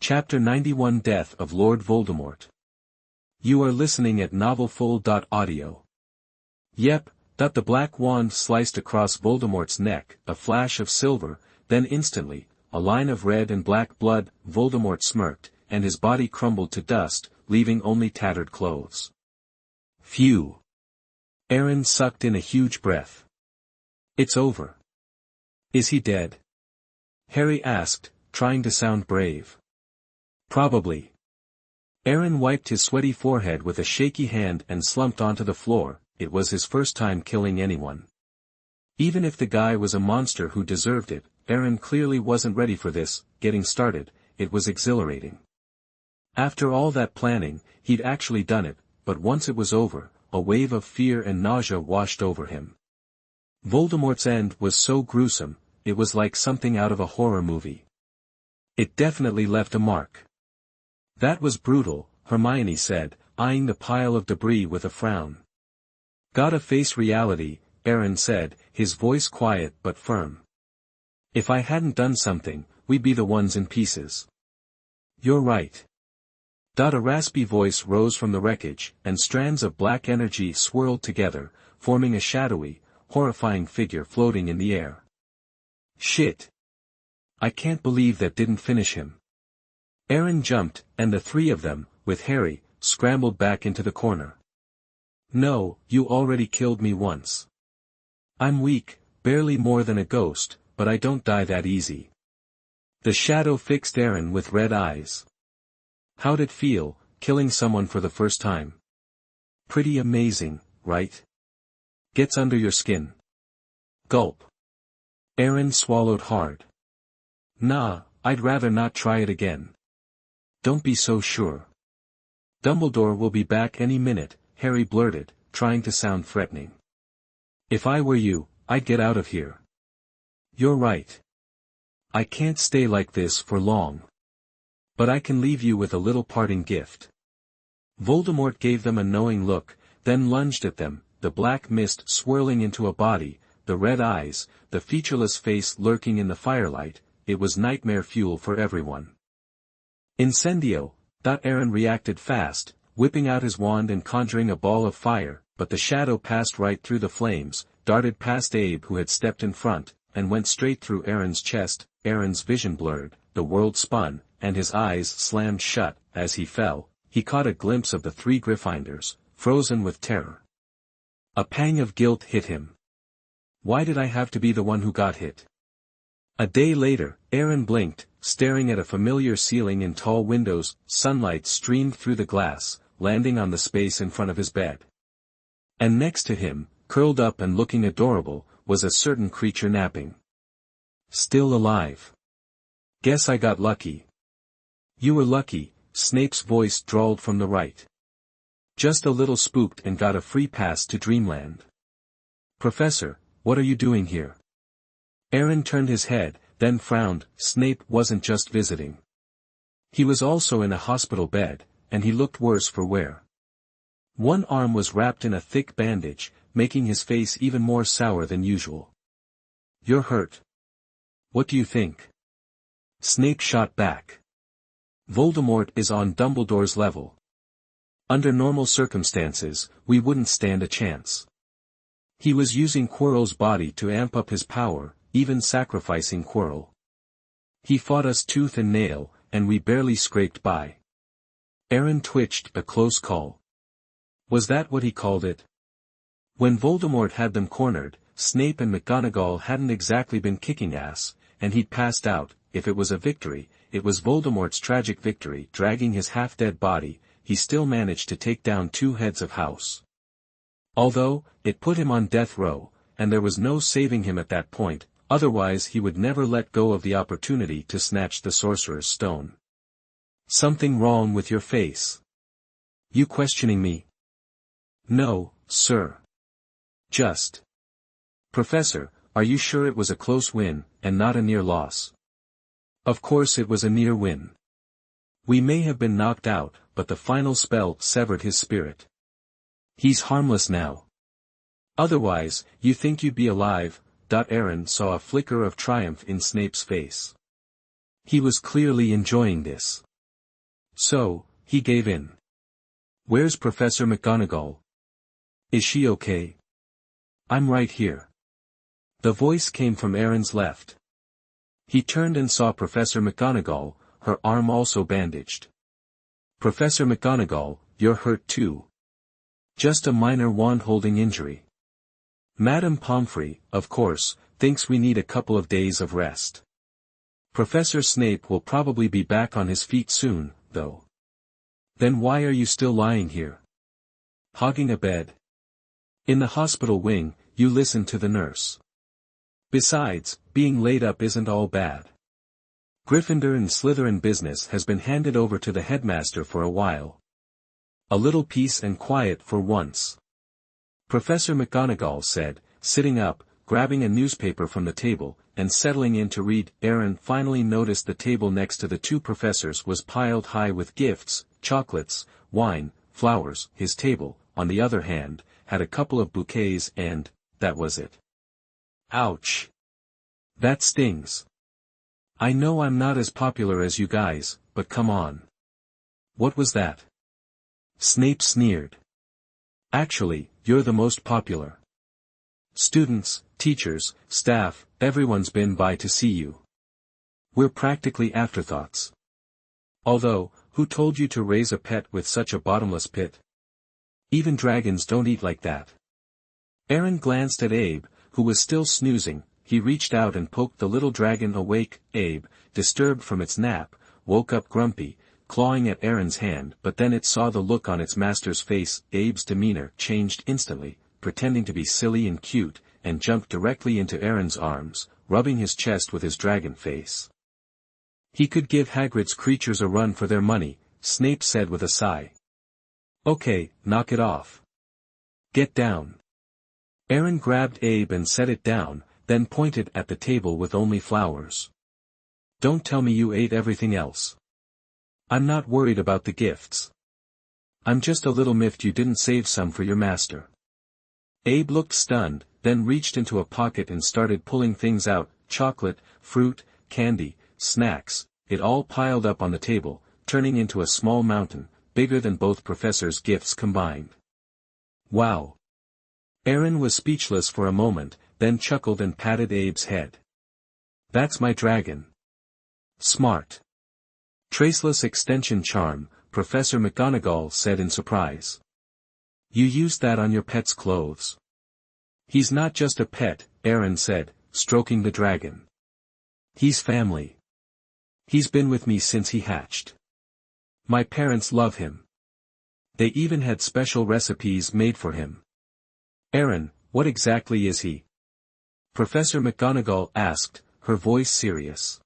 Chapter 91 Death of Lord Voldemort. You are listening at novelfull.audio. Yep, the black wand sliced across Voldemort's neck, a flash of silver, then instantly, a line of red and black blood. Voldemort smirked, and his body crumbled to dust, leaving only tattered clothes. Phew! Aaron sucked in a huge breath. It's over. Is he dead? Harry asked, trying to sound brave. Probably. Aaron wiped his sweaty forehead with a shaky hand and slumped onto the floor. It was his first time killing anyone. Even if the guy was a monster who deserved it, Aaron clearly wasn't ready for this. Getting started, it was exhilarating. After all that planning, he'd actually done it, but once it was over, a wave of fear and nausea washed over him. Voldemort's end was so gruesome, it was like something out of a horror movie. It definitely left a mark. That was brutal, Hermione said, eyeing the pile of debris with a frown. Gotta face reality, Aaron said, his voice quiet but firm. If I hadn't done something, we'd be the ones in pieces. You're right. A raspy voice rose from the wreckage, and strands of black energy swirled together, forming a shadowy, horrifying figure floating in the air. Shit! I can't believe that didn't finish him. Aaron jumped, and the three of them, with Harry, scrambled back into the corner. No, you already killed me once. I'm weak, barely more than a ghost, but I don't die that easy. The shadow fixed Aaron with red eyes. How'd it feel, killing someone for the first time? Pretty amazing, right? Gets under your skin. Gulp. Aaron swallowed hard. Nah, I'd rather not try it again. Don't be so sure. Dumbledore will be back any minute, Harry blurted, trying to sound threatening. If I were you, I'd get out of here. You're right. I can't stay like this for long. But I can leave you with a little parting gift. Voldemort gave them a knowing look, then lunged at them, the black mist swirling into a body, the red eyes, the featureless face lurking in the firelight. It was nightmare fuel for everyone. Incendio! Aaron reacted fast, whipping out his wand and conjuring a ball of fire, but the shadow passed right through the flames, darted past Abe who had stepped in front, and went straight through Aaron's chest. Aaron's vision blurred, the world spun, and his eyes slammed shut. As he fell, he caught a glimpse of the three Gryffindors, frozen with terror. A pang of guilt hit him. Why did I have to be the one who got hit? A day later, Aaron blinked, staring at a familiar ceiling and tall windows. Sunlight streamed through the glass, landing on the space in front of his bed. And next to him, curled up and looking adorable, was a certain creature napping. Still alive. Guess I got lucky. You were lucky, Snape's voice drawled from the right. Just a little spooked and got a free pass to Dreamland. Professor, what are you doing here? Aaron turned his head, then frowned. Snape wasn't just visiting. He was also in a hospital bed, and he looked worse for wear. One arm was wrapped in a thick bandage, making his face even more sour than usual. You're hurt. What do you think? Snape shot back. Voldemort is on Dumbledore's level. Under normal circumstances, we wouldn't stand a chance. He was using Quirrell's body to amp up his power, even sacrificing Quirrell. He fought us tooth and nail, and we barely scraped by. Aaron twitched. A close call. Was that what he called it? When Voldemort had them cornered, Snape and McGonagall hadn't exactly been kicking ass, and he'd passed out. If it was a victory, it was Voldemort's tragic victory. Dragging his half-dead body, he still managed to take down 2 heads of house. Although, it put him on death row, and there was no saving him at that point, otherwise he would never let go of the opportunity to snatch the Sorcerer's Stone. Something wrong with your face? You questioning me? No, sir. Just. Professor, are you sure it was a close win, and not a near loss? Of course it was a near win. We may have been knocked out, but the final spell severed his spirit. He's harmless now. Otherwise, you think you'd be alive? Aaron saw a flicker of triumph in Snape's face. He was clearly enjoying this. So, he gave in. "Where's Professor McGonagall? Is she okay?" "I'm right here." The voice came from Aaron's left. He turned and saw Professor McGonagall, her arm also bandaged. "Professor McGonagall, you're hurt too." "Just a minor wand-holding injury. Madame Pomfrey, of course, thinks we need a couple of days of rest. Professor Snape will probably be back on his feet soon, though." "Then why are you still lying here? Hogging a bed? In the hospital wing, you listen to the nurse. Besides, being laid up isn't all bad. Gryffindor and Slytherin business has been handed over to the headmaster for a while. A little peace and quiet for once." Professor McGonagall said, sitting up, grabbing a newspaper from the table, and settling in to read. Aaron finally noticed the table next to the two professors was piled high with gifts, chocolates, wine, flowers. His table, on the other hand, had a couple of bouquets and, that was it. Ouch. That stings. I know I'm not as popular as you guys, but come on. What was that? Snape sneered. Actually, you're the most popular. Students, teachers, staff, everyone's been by to see you. We're practically afterthoughts. Although, who told you to raise a pet with such a bottomless pit? Even dragons don't eat like that. Aaron glanced at Abe, who was still snoozing. He reached out and poked the little dragon awake. Abe, disturbed from its nap, woke up grumpy, clawing at Aaron's hand, but then it saw the look on its master's face. Abe's demeanor changed instantly, pretending to be silly and cute, and jumped directly into Aaron's arms, rubbing his chest with his dragon face. He could give Hagrid's creatures a run for their money, Snape said with a sigh. Okay, knock it off. Get down. Aaron grabbed Abe and set it down, then pointed at the table with only flowers. Don't tell me you ate everything else. I'm not worried about the gifts. I'm just a little miffed you didn't save some for your master. Abe looked stunned, then reached into a pocket and started pulling things out, chocolate, fruit, candy, snacks, it all piled up on the table, turning into a small mountain, bigger than both professors' gifts combined. Wow. Aaron was speechless for a moment, then chuckled and patted Abe's head. That's my dragon. Smart. Traceless extension charm, Professor McGonagall said in surprise. You used that on your pet's clothes. He's not just a pet, Aaron said, stroking the dragon. He's family. He's been with me since he hatched. My parents love him. They even had special recipes made for him. Aaron, what exactly is he? Professor McGonagall asked, her voice serious.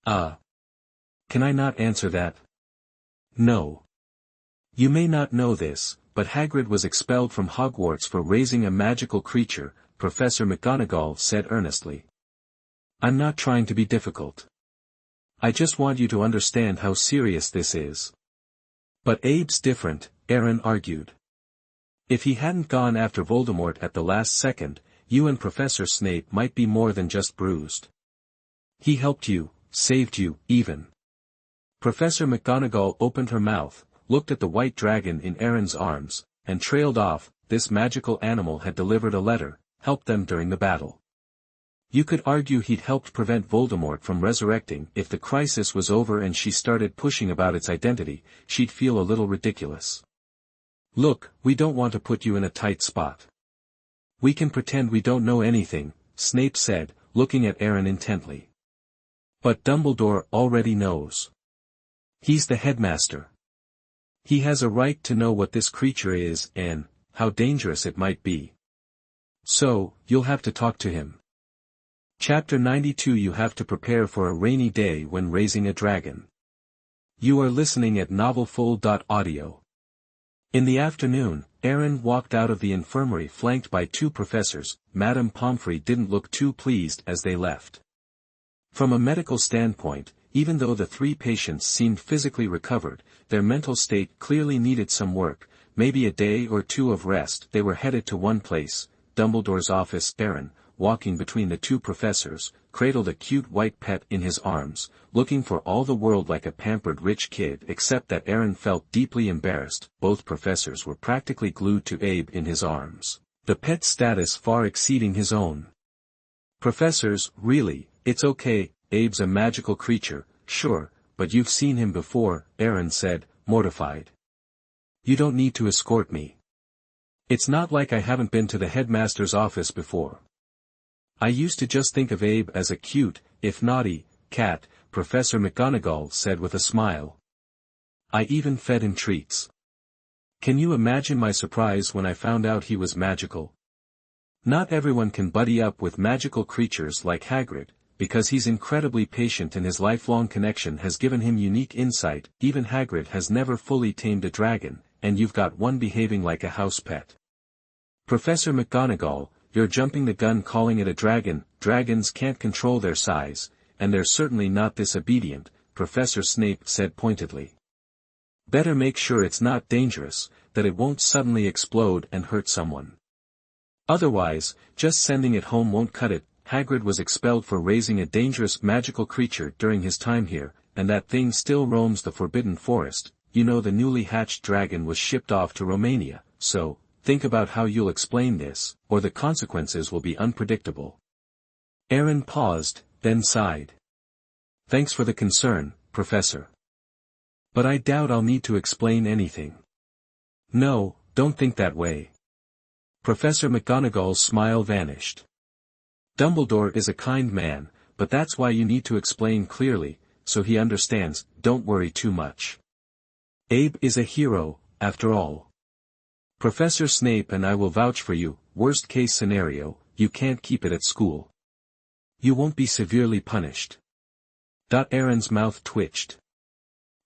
Can I not answer that? No. You may not know this, but Hagrid was expelled from Hogwarts for raising a magical creature, Professor McGonagall said earnestly. I'm not trying to be difficult. I just want you to understand how serious this is. But Abe's different, Aaron argued. If he hadn't gone after Voldemort at the last second, you and Professor Snape might be more than just bruised. He helped you, saved you, even. Professor McGonagall opened her mouth, looked at the white dragon in Aaron's arms, and trailed off. This magical animal had delivered a letter, helped them during the battle. You could argue he'd helped prevent Voldemort from resurrecting. If the crisis was over and she started pushing about its identity, she'd feel a little ridiculous. Look, we don't want to put you in a tight spot. We can pretend we don't know anything, Snape said, looking at Aaron intently. But Dumbledore already knows. He's the headmaster. He has a right to know what this creature is and how dangerous it might be. So, you'll have to talk to him. Chapter 92. You have to prepare for a rainy day when raising a dragon. You are listening at novelfull.audio. In the afternoon, Aaron walked out of the infirmary flanked by two professors. Madame Pomfrey didn't look too pleased as they left. From a medical standpoint, even though the three patients seemed physically recovered, their mental state clearly needed some work, maybe a day or two of rest. They were headed to one place, Dumbledore's office. Aaron, walking between the two professors, cradled a cute white pet in his arms, looking for all the world like a pampered rich kid, except that Aaron felt deeply embarrassed. Both professors were practically glued to Abe in his arms, the pet's status far exceeding his own. Professors, really, it's okay, Abe's a magical creature, sure, but you've seen him before, Aaron said, mortified. You don't need to escort me. It's not like I haven't been to the headmaster's office before. I used to just think of Abe as a cute, if naughty, cat, Professor McGonagall said with a smile. I even fed him treats. Can you imagine my surprise when I found out he was magical? Not everyone can buddy up with magical creatures like Hagrid, because he's incredibly patient and his lifelong connection has given him unique insight. Even Hagrid has never fully tamed a dragon, and you've got one behaving like a house pet. Professor McGonagall, you're jumping the gun calling it a dragon. Dragons can't control their size, and they're certainly not this obedient, Professor Snape said pointedly. Better make sure it's not dangerous, that it won't suddenly explode and hurt someone. Otherwise, just sending it home won't cut it. Hagrid was expelled for raising a dangerous magical creature during his time here, and that thing still roams the Forbidden Forest. You know, the newly hatched dragon was shipped off to Romania, so, think about how you'll explain this, or the consequences will be unpredictable. Aaron paused, then sighed. Thanks for the concern, Professor. But I doubt I'll need to explain anything. No, don't think that way. Professor McGonagall's smile vanished. Dumbledore is a kind man, but that's why you need to explain clearly, so he understands. Don't worry too much. Abe is a hero, after all. Professor Snape and I will vouch for you. Worst case scenario, you can't keep it at school. You won't be severely punished. Aaron's mouth twitched.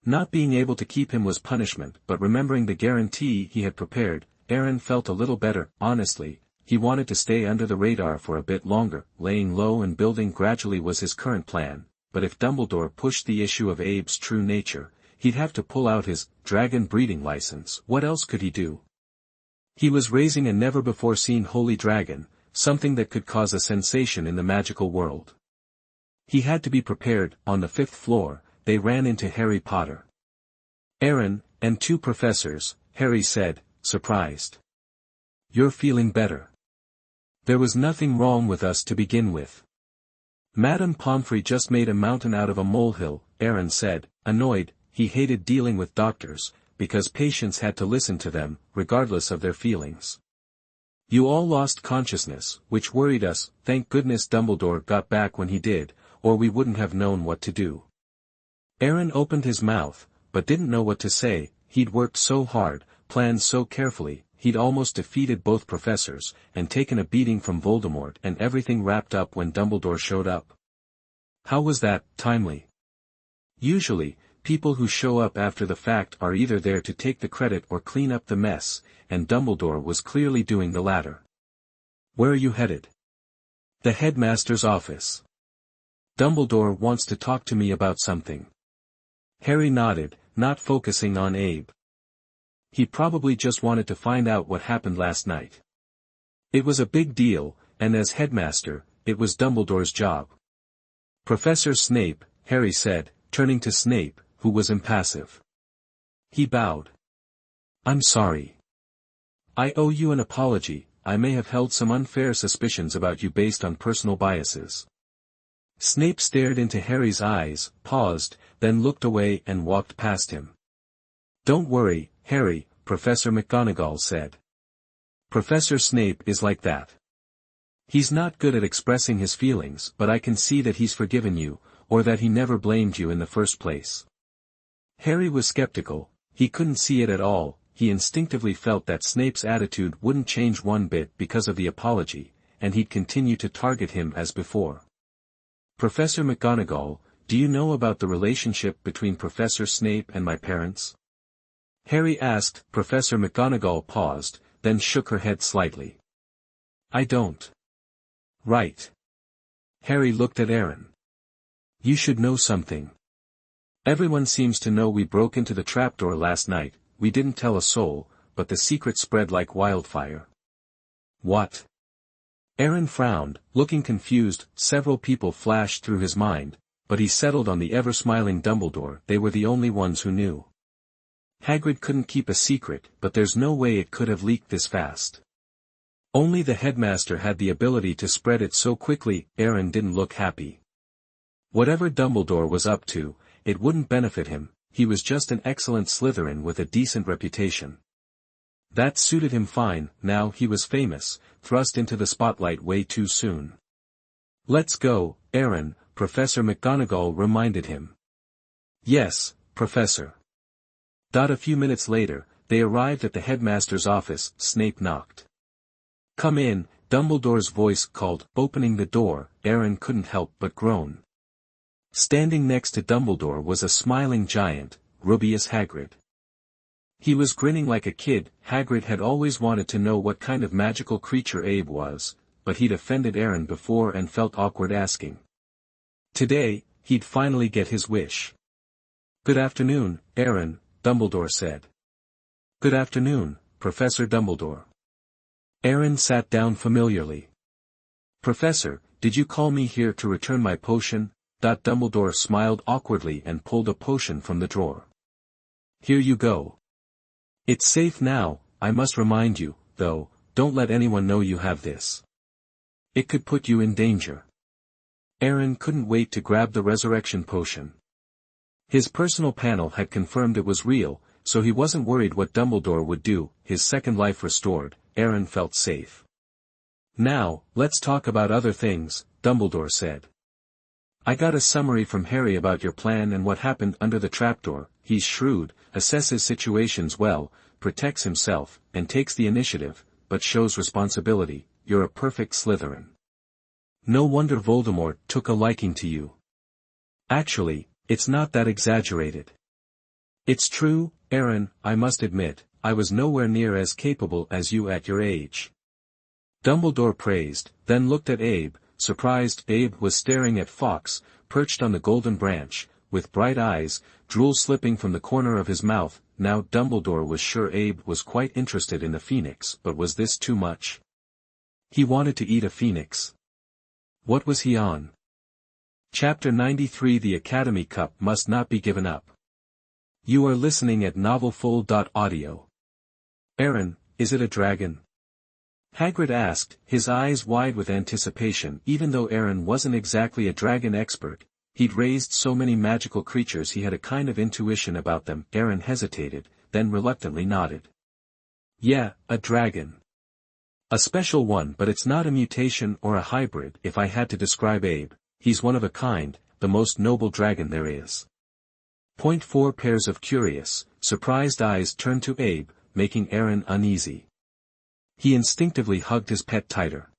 Not being able to keep him was punishment, but remembering the guarantee he had prepared, Aaron felt a little better. Honestly, he wanted to stay under the radar for a bit longer. Laying low and building gradually was his current plan, but if Dumbledore pushed the issue of Abe's true nature, he'd have to pull out his dragon breeding license. What else could he do? He was raising a never-before-seen holy dragon, something that could cause a sensation in the magical world. He had to be prepared. On the 5th floor, they ran into Harry Potter. Aaron, and 2 professors, Harry said, surprised. You're feeling better. There was nothing wrong with us to begin with. Madame Pomfrey just made a mountain out of a molehill, Aaron said, annoyed. He hated dealing with doctors, because patients had to listen to them, regardless of their feelings. You all lost consciousness, which worried us. Thank goodness Dumbledore got back when he did, or we wouldn't have known what to do. Aaron opened his mouth, but didn't know what to say. He'd worked so hard, planned so carefully, he'd almost defeated both professors, and taken a beating from Voldemort, and everything wrapped up when Dumbledore showed up. How was that timely? Usually, people who show up after the fact are either there to take the credit or clean up the mess, and Dumbledore was clearly doing the latter. Where are you headed? The headmaster's office. Dumbledore wants to talk to me about something. Harry nodded, not focusing on Abe. He probably just wanted to find out what happened last night. It was a big deal, and as headmaster, it was Dumbledore's job. Professor Snape, Harry said, turning to Snape, who was impassive. He bowed. I'm sorry. I owe you an apology. I may have held some unfair suspicions about you based on personal biases. Snape stared into Harry's eyes, paused, then looked away and walked past him. Don't worry, Harry, Professor McGonagall said. Professor Snape is like that. He's not good at expressing his feelings, but I can see that he's forgiven you, or that he never blamed you in the first place. Harry was skeptical. He couldn't see it at all. He instinctively felt that Snape's attitude wouldn't change one bit because of the apology, and he'd continue to target him as before. Professor McGonagall, do you know about the relationship between Professor Snape and my parents? Harry asked. Professor McGonagall paused, then shook her head slightly. I don't. Right. Harry looked at Aaron. You should know something. Everyone seems to know we broke into the trapdoor last night. We didn't tell a soul, but the secret spread like wildfire. What? Aaron frowned, looking confused. Several people flashed through his mind, but he settled on the ever-smiling Dumbledore. They were the only ones who knew. Hagrid couldn't keep a secret, but there's no way it could have leaked this fast. Only the headmaster had the ability to spread it so quickly. Aaron didn't look happy. Whatever Dumbledore was up to, it wouldn't benefit him. He was just an excellent Slytherin with a decent reputation. That suited him fine. Now he was famous, thrust into the spotlight way too soon. "Let's go, Aaron," Professor McGonagall reminded him. "Yes, Professor." A few minutes later, they arrived at the headmaster's office. Snape knocked. "Come in," Dumbledore's voice called. Opening the door, Aaron couldn't help but groan. Standing next to Dumbledore was a smiling giant, Rubeus Hagrid. He was grinning like a kid. Hagrid had always wanted to know what kind of magical creature Abe was, but he'd offended Aaron before and felt awkward asking. Today, he'd finally get his wish. "Good afternoon, Aaron," Dumbledore said. "Good afternoon, Professor Dumbledore." Aaron sat down familiarly. "Professor, did you call me here to return my potion?" Dumbledore smiled awkwardly and pulled a potion from the drawer. "Here you go. It's safe now. I must remind you, though, don't let anyone know you have this. It could put you in danger." Aaron couldn't wait to grab the resurrection potion. His personal panel had confirmed it was real, so he wasn't worried what Dumbledore would do. His second life restored, Aaron felt safe. "Now, let's talk about other things," Dumbledore said. "I got a summary from Harry about your plan and what happened under the trapdoor. He's shrewd, assesses situations well, protects himself, and takes the initiative, but shows responsibility. You're a perfect Slytherin. No wonder Voldemort took a liking to you. Actually, it's not that exaggerated. It's true, Aaron. I must admit, I was nowhere near as capable as you at your age." Dumbledore praised, then looked at Abe, surprised. Abe was staring at Fawkes, perched on the golden branch, with bright eyes, drool slipping from the corner of his mouth. Now Dumbledore was sure Abe was quite interested in the phoenix, but was this too much? He wanted to eat a phoenix. What was he on? Chapter 93. The Academy Cup must not be given up. You are listening at novelfull.audio. "Aaron, is it a dragon?" Hagrid asked, his eyes wide with anticipation. Even though Aaron wasn't exactly a dragon expert, he'd raised so many magical creatures he had a kind of intuition about them. Aaron hesitated, then reluctantly nodded. "Yeah, a dragon. A special one, but it's not a mutation or a hybrid. If I had to describe Abe, he's one of a kind, the most noble dragon there is." 4 pairs of curious, surprised eyes turned to Abe, making Aaron uneasy. He instinctively hugged his pet tighter.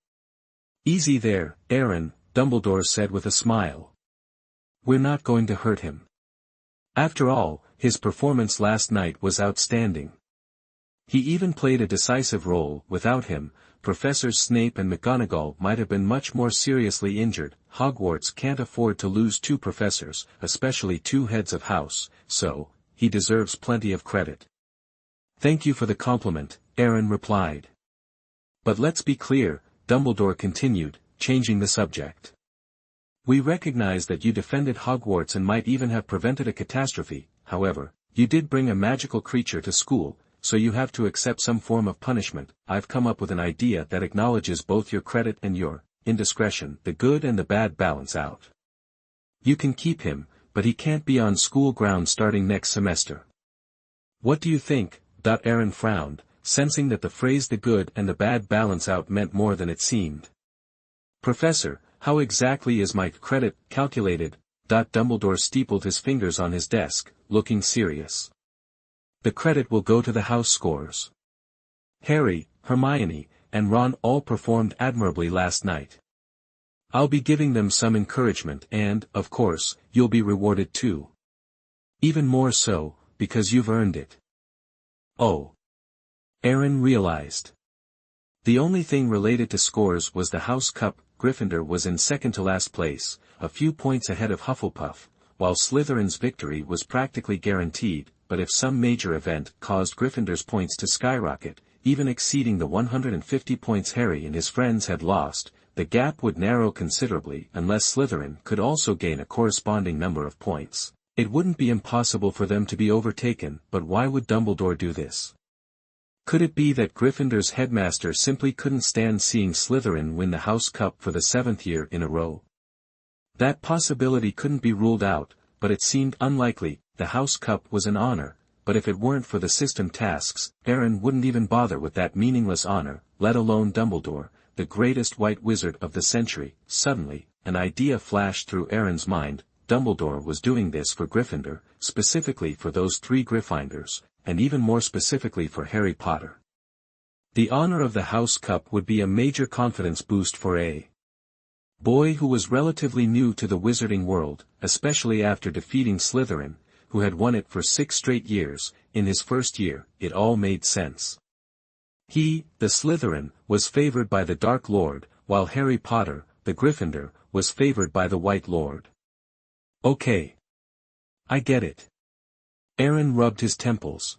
"Easy there, Aaron," Dumbledore said with a smile. "We're not going to hurt him. After all, his performance last night was outstanding. He even played a decisive role. Without him, Professors Snape and McGonagall might have been much more seriously injured. Hogwarts can't afford to lose 2 professors, especially 2 heads of house, so, he deserves plenty of credit." "Thank you for the compliment," Aaron replied. "But let's be clear," Dumbledore continued, changing the subject. "We recognize that you defended Hogwarts and might even have prevented a catastrophe. However, you did bring a magical creature to school, so you have to accept some form of punishment. I've come up with an idea that acknowledges both your credit and your indiscretion. The good and the bad balance out. You can keep him, but he can't be on school grounds starting next semester. What do you think?" Aaron frowned, sensing that the phrase "the good and the bad balance out" meant more than it seemed. "Professor, how exactly is my credit calculated?" Dumbledore steepled his fingers on his desk, looking serious. "The credit will go to the house scores. Harry, Hermione, and Ron all performed admirably last night. I'll be giving them some encouragement and, of course, you'll be rewarded too. Even more so, because you've earned it." "Oh." Aaron realized. The only thing related to scores was the House Cup. Gryffindor was in second to last place, a few points ahead of Hufflepuff, while Slytherin's victory was practically guaranteed, but if some major event caused Gryffindor's points to skyrocket, even exceeding the 150 points Harry and his friends had lost, the gap would narrow considerably unless Slytherin could also gain a corresponding number of points. It wouldn't be impossible for them to be overtaken, but why would Dumbledore do this? Could it be that Gryffindor's headmaster simply couldn't stand seeing Slytherin win the House Cup for the 7th year in a row? That possibility couldn't be ruled out, but it seemed unlikely. The House Cup was an honor, but if it weren't for the system tasks, Aaron wouldn't even bother with that meaningless honor, let alone Dumbledore, the greatest white wizard of the century. Suddenly, an idea flashed through Aaron's mind. Dumbledore was doing this for Gryffindor, specifically for those 3 Gryffindors, and even more specifically for Harry Potter. The honor of the House Cup would be a major confidence boost for a boy who was relatively new to the wizarding world, especially after defeating Slytherin, who had won it for 6 straight years. In his first year, it all made sense. He, the Slytherin, was favored by the Dark Lord, while Harry Potter, the Gryffindor, was favored by the White Lord. Okay. I get it. Aaron rubbed his temples.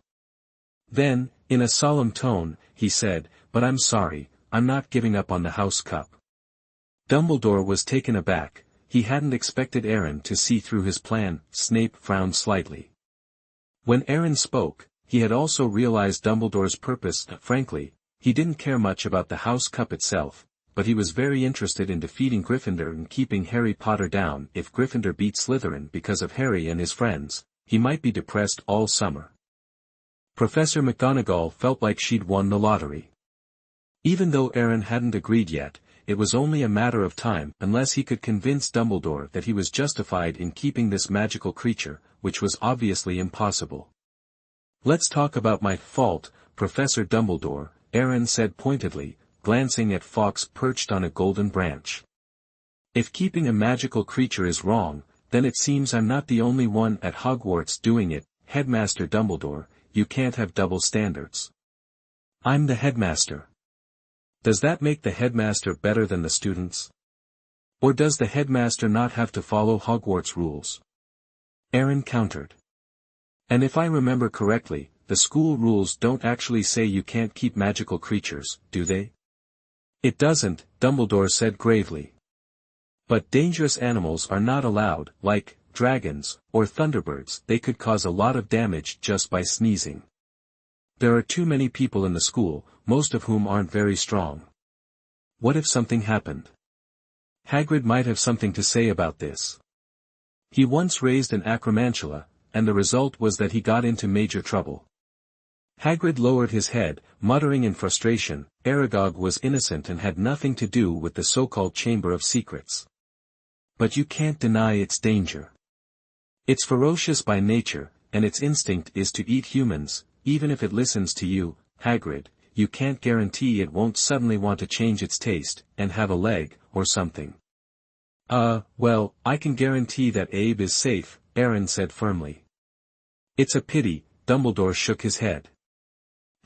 Then, in a solemn tone, he said, "But I'm sorry, I'm not giving up on the House Cup." Dumbledore was taken aback. He hadn't expected Aaron to see through his plan. Snape frowned slightly. When Aaron spoke, he had also realized Dumbledore's purpose. Frankly, he didn't care much about the House Cup itself, but he was very interested in defeating Gryffindor and keeping Harry Potter down. If Gryffindor beat Slytherin because of Harry and his friends, he might be depressed all summer. Professor McGonagall felt like she'd won the lottery. Even though Aaron hadn't agreed yet, it was only a matter of time unless he could convince Dumbledore that he was justified in keeping this magical creature, which was obviously impossible. "Let's talk about my fault, Professor Dumbledore," Aaron said pointedly, glancing at Fawkes perched on a golden branch. "If keeping a magical creature is wrong, then it seems I'm not the only one at Hogwarts doing it. Headmaster Dumbledore, you can't have double standards. I'm the headmaster. Does that make the headmaster better than the students? Or does the headmaster not have to follow Hogwarts rules?" Aaron countered. "And if I remember correctly, the school rules don't actually say you can't keep magical creatures, do they?" "It doesn't," Dumbledore said gravely. "But dangerous animals are not allowed, like dragons, or thunderbirds. They could cause a lot of damage just by sneezing. There are too many people in the school, most of whom aren't very strong. What if something happened? Hagrid might have something to say about this. He once raised an acromantula, and the result was that he got into major trouble." Hagrid lowered his head, muttering in frustration. Aragog was innocent and had nothing to do with the so-called Chamber of Secrets. "But you can't deny its danger. It's ferocious by nature, and its instinct is to eat humans. Even if it listens to you, Hagrid, you can't guarantee it won't suddenly want to change its taste, and have a leg, or something." Well, I can guarantee that Abe is safe," Aaron said firmly. "It's a pity," Dumbledore shook his head.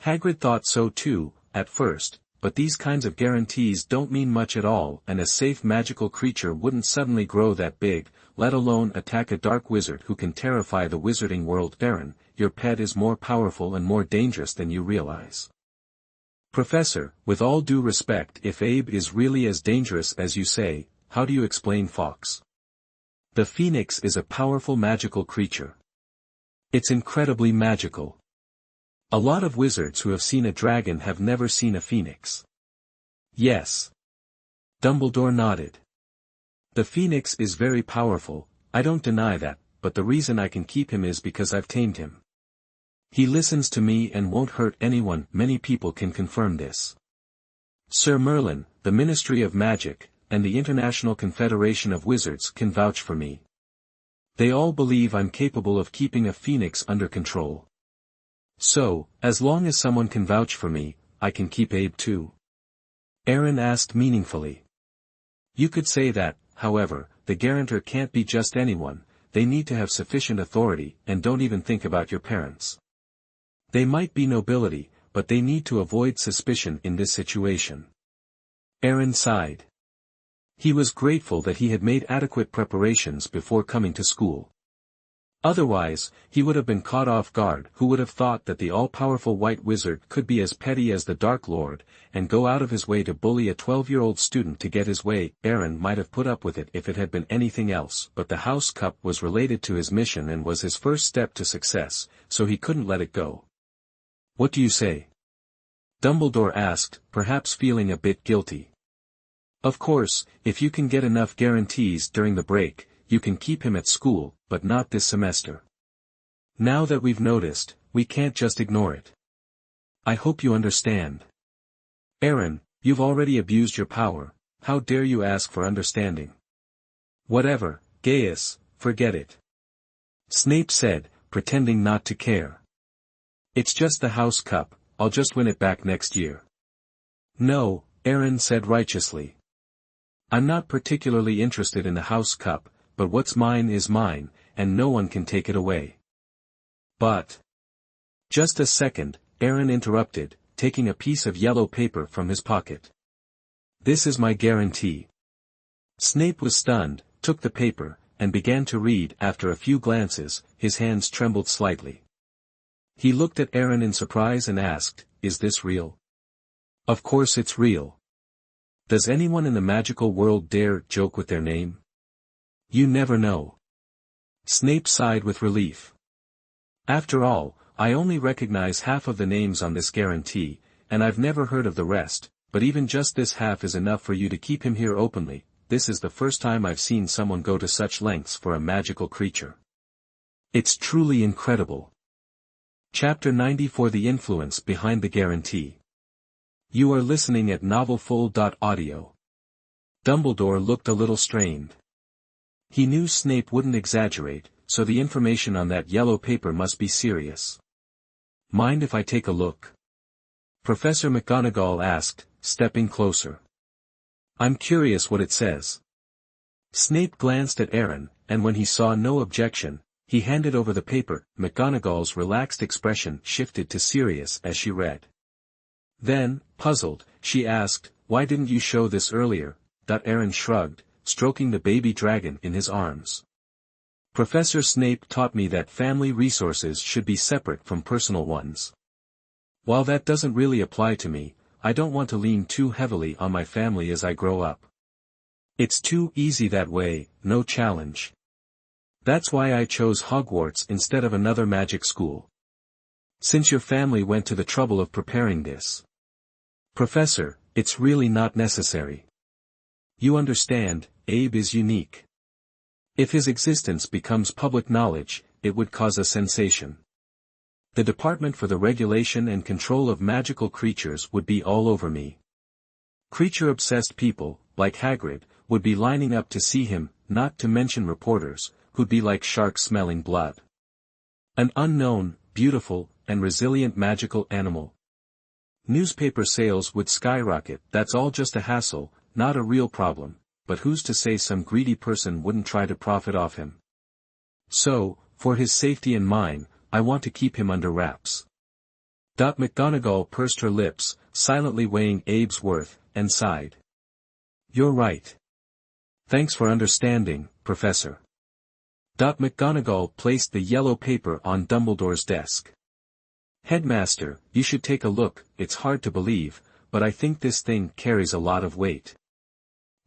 Hagrid thought so too, at first, but these kinds of guarantees don't mean much at all, and a safe magical creature wouldn't suddenly grow that big, let alone attack a dark wizard who can terrify the wizarding world. "Aaron, your pet is more powerful and more dangerous than you realize." "Professor, with all due respect, if Abe is really as dangerous as you say, how do you explain Fawkes? The Phoenix is a powerful magical creature. It's incredibly magical. A lot of wizards who have seen a dragon have never seen a phoenix." "Yes." Dumbledore nodded. "The Phoenix is very powerful, I don't deny that, but the reason I can keep him is because I've tamed him. He listens to me and won't hurt anyone. Many people can confirm this. Sir Merlin, the Ministry of Magic, and the International Confederation of Wizards can vouch for me. They all believe I'm capable of keeping a phoenix under control. So, as long as someone can vouch for me, I can keep Abe too." Aaron asked meaningfully. "You could say that, however, the guarantor can't be just anyone. They need to have sufficient authority, and don't even think about your parents. They might be nobility, but they need to avoid suspicion in this situation." Aaron sighed. He was grateful that he had made adequate preparations before coming to school. Otherwise, he would have been caught off guard. Who would have thought that the all-powerful White Wizard could be as petty as the Dark Lord, and go out of his way to bully a 12-year-old student to get his way? Aaron might have put up with it if it had been anything else, but the House Cup was related to his mission and was his first step to success, so he couldn't let it go. "What do you say?" Dumbledore asked, perhaps feeling a bit guilty. "Of course, if you can get enough guarantees during the break, you can keep him at school, but not this semester. Now that we've noticed, we can't just ignore it. I hope you understand. Aaron, you've already abused your power, how dare you ask for understanding?" "Whatever, Gaius, forget it," Snape said, pretending not to care. "It's just the House Cup, I'll just win it back next year." "No," Aaron said righteously. "I'm not particularly interested in the House Cup, but what's mine is mine, and no one can take it away." "But..." "Just a second," Aaron interrupted, taking a piece of yellow paper from his pocket. "This is my guarantee." Snape was stunned, took the paper, and began to read. After a few glances, his hands trembled slightly. He looked at Aaron in surprise and asked, "Is this real?" "Of course it's real. Does anyone in the magical world dare joke with their name? You never know." Snape sighed with relief. "After all, I only recognize half of the names on this guarantee, and I've never heard of the rest, but even just this half is enough for you to keep him here openly. This is the first time I've seen someone go to such lengths for a magical creature. It's truly incredible." Chapter 94: The Influence Behind the Guarantee. You are listening at novelfull.audio. Dumbledore looked a little strained. He knew Snape wouldn't exaggerate, so the information on that yellow paper must be serious. "Mind if I take a look?" Professor McGonagall asked, stepping closer. "I'm curious what it says." Snape glanced at Aaron, and when he saw no objection, he handed over the paper. McGonagall's relaxed expression shifted to serious as she read. Then, puzzled, she asked, "Why didn't you show this earlier?" Aaron shrugged, stroking the baby dragon in his arms. "Professor Snape taught me that family resources should be separate from personal ones. While that doesn't really apply to me, I don't want to lean too heavily on my family as I grow up. It's too easy that way, no challenge. That's why I chose Hogwarts instead of another magic school. Since your family went to the trouble of preparing this. Professor, it's really not necessary. You understand, Abe is unique. If his existence becomes public knowledge, it would cause a sensation. The Department for the Regulation and Control of Magical Creatures would be all over me. Creature-obsessed people, like Hagrid, would be lining up to see him, not to mention reporters, who'd be like sharks smelling blood. An unknown, beautiful, and resilient magical animal. Newspaper sales would skyrocket. That's all just a hassle, not a real problem, but who's to say some greedy person wouldn't try to profit off him? So, for his safety and mine, I want to keep him under wraps." McGonagall pursed her lips, silently weighing Abe's worth, and sighed. "You're right. Thanks for understanding, Professor." McGonagall placed the yellow paper on Dumbledore's desk. "Headmaster, you should take a look. It's hard to believe, but I think this thing carries a lot of weight."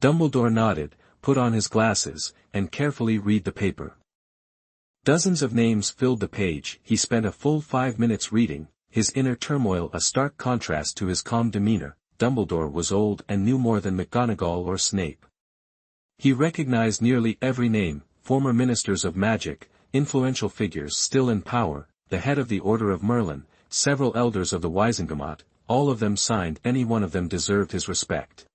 Dumbledore nodded, put on his glasses, and carefully read the paper. Dozens of names filled the page. He spent a full 5 minutes reading, his inner turmoil a stark contrast to his calm demeanor. Dumbledore was old and knew more than McGonagall or Snape. He recognized nearly every name, former ministers of magic, influential figures still in power, the head of the Order of Merlin, several elders of the Wisengamot, all of them signed. Any one of them deserved his respect.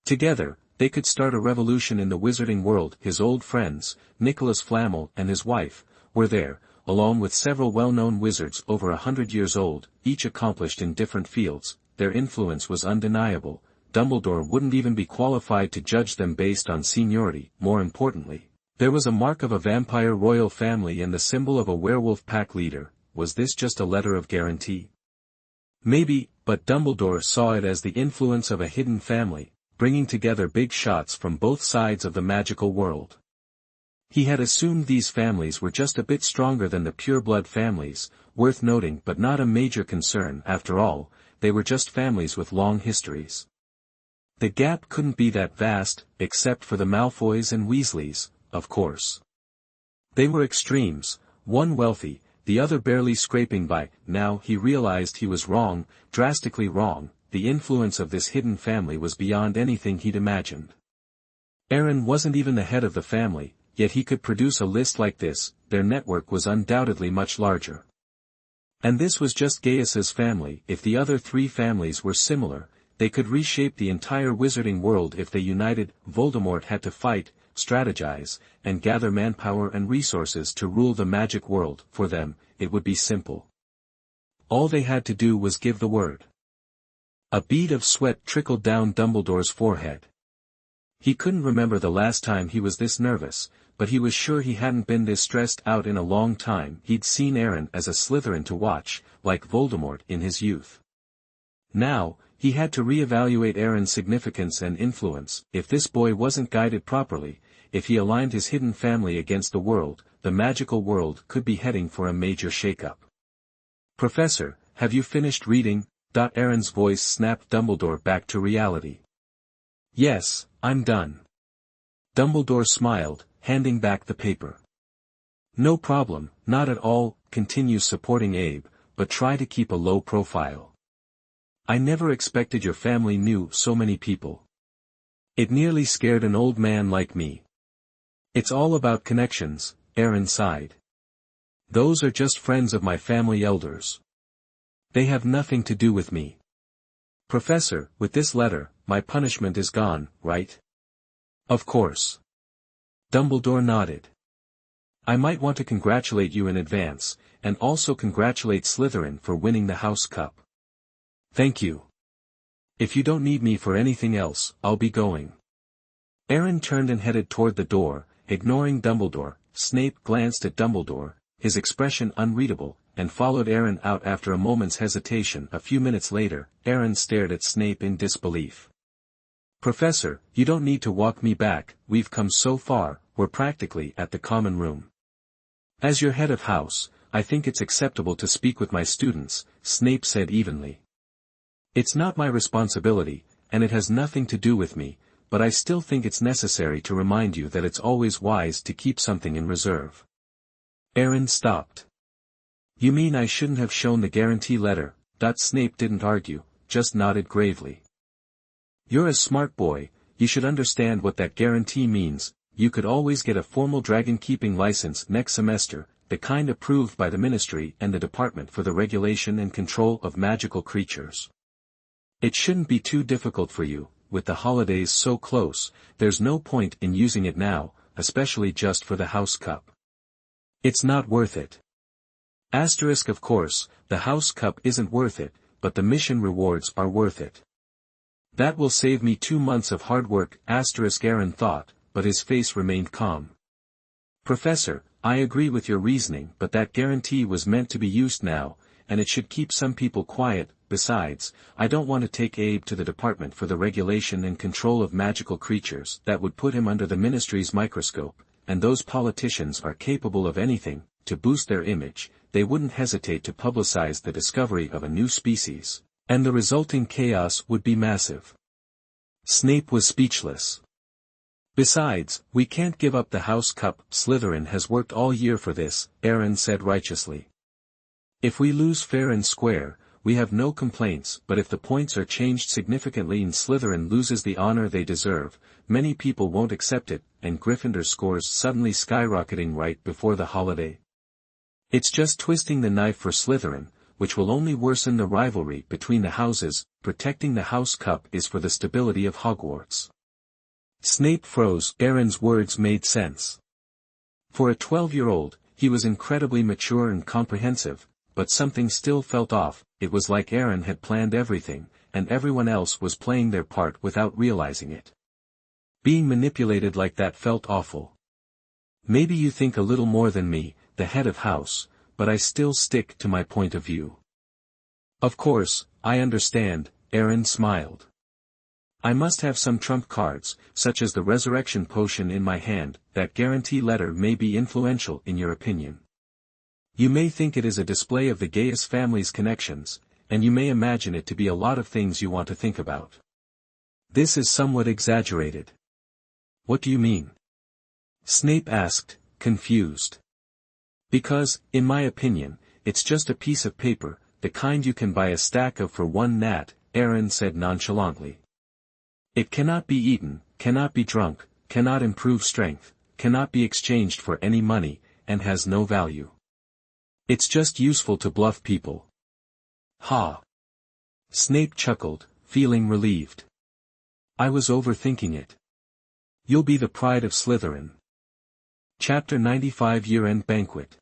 Together, they could start a revolution in the wizarding world. His old friends, Nicholas Flamel and his wife, were there, along with several well-known wizards over 100 years old, each accomplished in different fields. Their influence was undeniable. Dumbledore wouldn't even be qualified to judge them based on seniority. More importantly, there was a mark of a vampire royal family and the symbol of a werewolf pack leader. Was this just a letter of guarantee? Maybe, but Dumbledore saw it as the influence of a hidden family, bringing together big shots from both sides of the magical world. He had assumed these families were just a bit stronger than the pure-blood families, worth noting but not a major concern. After all, they were just families with long histories. The gap couldn't be that vast, except for the Malfoys and Weasleys, of course. They were extremes, one wealthy, the other barely scraping by. Now he realized he was wrong, drastically wrong. The influence of this hidden family was beyond anything he'd imagined. Aaron wasn't even the head of the family, yet he could produce a list like this. Their network was undoubtedly much larger. And this was just Gaius's family. If the other three families were similar, they could reshape the entire wizarding world if they united. Voldemort had to fight, strategize, and gather manpower and resources to rule the magic world. For them, it would be simple. All they had to do was give the word. A bead of sweat trickled down Dumbledore's forehead. He couldn't remember the last time he was this nervous, but he was sure he hadn't been this stressed out in a long time. He'd seen Aaron as a Slytherin to watch, like Voldemort in his youth. Now, he had to re-evaluate Aaron's significance and influence. If this boy wasn't guided properly, if he aligned his hidden family against the world, the magical world could be heading for a major shakeup. "Professor, have you finished reading?" Aaron's voice snapped Dumbledore back to reality. "Yes, I'm done." Dumbledore smiled, handing back the paper. "No problem, not at all. Continue supporting Abe, but try to keep a low profile. I never expected your family knew so many people. It nearly scared an old man like me." "It's all about connections," Aaron sighed. "Those are just friends of my family elders. They have nothing to do with me." "Professor, with this letter, my punishment is gone, right?" "Of course." Dumbledore nodded. "I might want to congratulate you in advance, and also congratulate Slytherin for winning the House Cup." "Thank you. If you don't need me for anything else, I'll be going." Aaron turned and headed toward the door, ignoring Dumbledore. Snape glanced at Dumbledore, his expression unreadable, and followed Aaron out after a moment's hesitation. A few minutes later, Aaron stared at Snape in disbelief. "Professor, you don't need to walk me back, we've come so far, we're practically at the common room." "As your head of house, I think it's acceptable to speak with my students," Snape said evenly. "It's not my responsibility, and it has nothing to do with me, but I still think it's necessary to remind you that it's always wise to keep something in reserve." Aaron stopped. "You mean I shouldn't have shown the guarantee letter?" Snape didn't argue, just nodded gravely. "You're a smart boy, you should understand what that guarantee means. You could always get a formal dragon-keeping license next semester, the kind approved by the Ministry and the Department for the Regulation and Control of Magical Creatures. It shouldn't be too difficult for you. With the holidays so close, there's no point in using it now, especially just for the House Cup. It's not worth it. Of course, the House Cup isn't worth it, but the mission rewards are worth it. That will save me 2 months of hard work. Aaron thought, but his face remained calm. "Professor, I agree with your reasoning, but that guarantee was meant to be used now, and it should keep some people quiet. Besides, I don't want to take Abe to the Department for the Regulation and Control of Magical Creatures. That would put him under the Ministry's microscope, and those politicians are capable of anything. To boost their image, they wouldn't hesitate to publicize the discovery of a new species, and the resulting chaos would be massive." Snape was speechless. "Besides, we can't give up the House Cup. Slytherin has worked all year for this," Aaron said righteously. "If we lose fair and square, we have no complaints, but if the points are changed significantly and Slytherin loses the honor they deserve, many people won't accept it, and Gryffindor's scores suddenly skyrocketing right before the holiday. It's just twisting the knife for Slytherin, which will only worsen the rivalry between the houses. Protecting the House Cup is for the stability of Hogwarts." Snape froze. Aaron's words made sense. For a 12-year-old, he was incredibly mature and comprehensive, but something still felt off. It was like Aaron had planned everything, and everyone else was playing their part without realizing it. Being manipulated like that felt awful. "Maybe you think a little more than me, the head of house, but I still stick to my point of view." "Of course, I understand," Aaron smiled. I must have some trump cards, such as the resurrection potion in my hand. That guarantee letter may be influential in your opinion. You may think it is a display of the Gaius family's connections, and you may imagine it to be a lot of things you want to think about. This is somewhat exaggerated. What do you mean? Snape asked, confused. Because, in my opinion, it's just a piece of paper, the kind you can buy a stack of for one nat, Aaron said nonchalantly. It cannot be eaten, cannot be drunk, cannot improve strength, cannot be exchanged for any money, and has no value. It's just useful to bluff people. Ha! Snape chuckled, feeling relieved. I was overthinking it. You'll be the pride of Slytherin. Chapter 95 Year-End Banquet.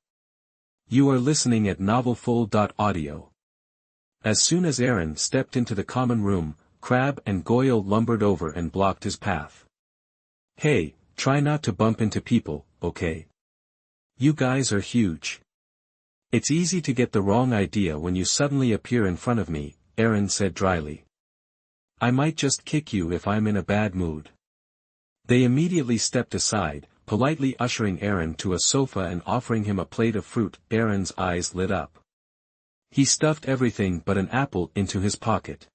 You are listening at novelfull.audio. As soon as Aaron stepped into the common room, Crabbe and Goyle lumbered over and blocked his path. Hey, try not to bump into people, okay? You guys are huge. It's easy to get the wrong idea when you suddenly appear in front of me, Aaron said dryly. I might just kick you if I'm in a bad mood. They immediately stepped aside, politely ushering Aaron to a sofa and offering him a plate of fruit. Aaron's eyes lit up. He stuffed everything but an apple into his pocket.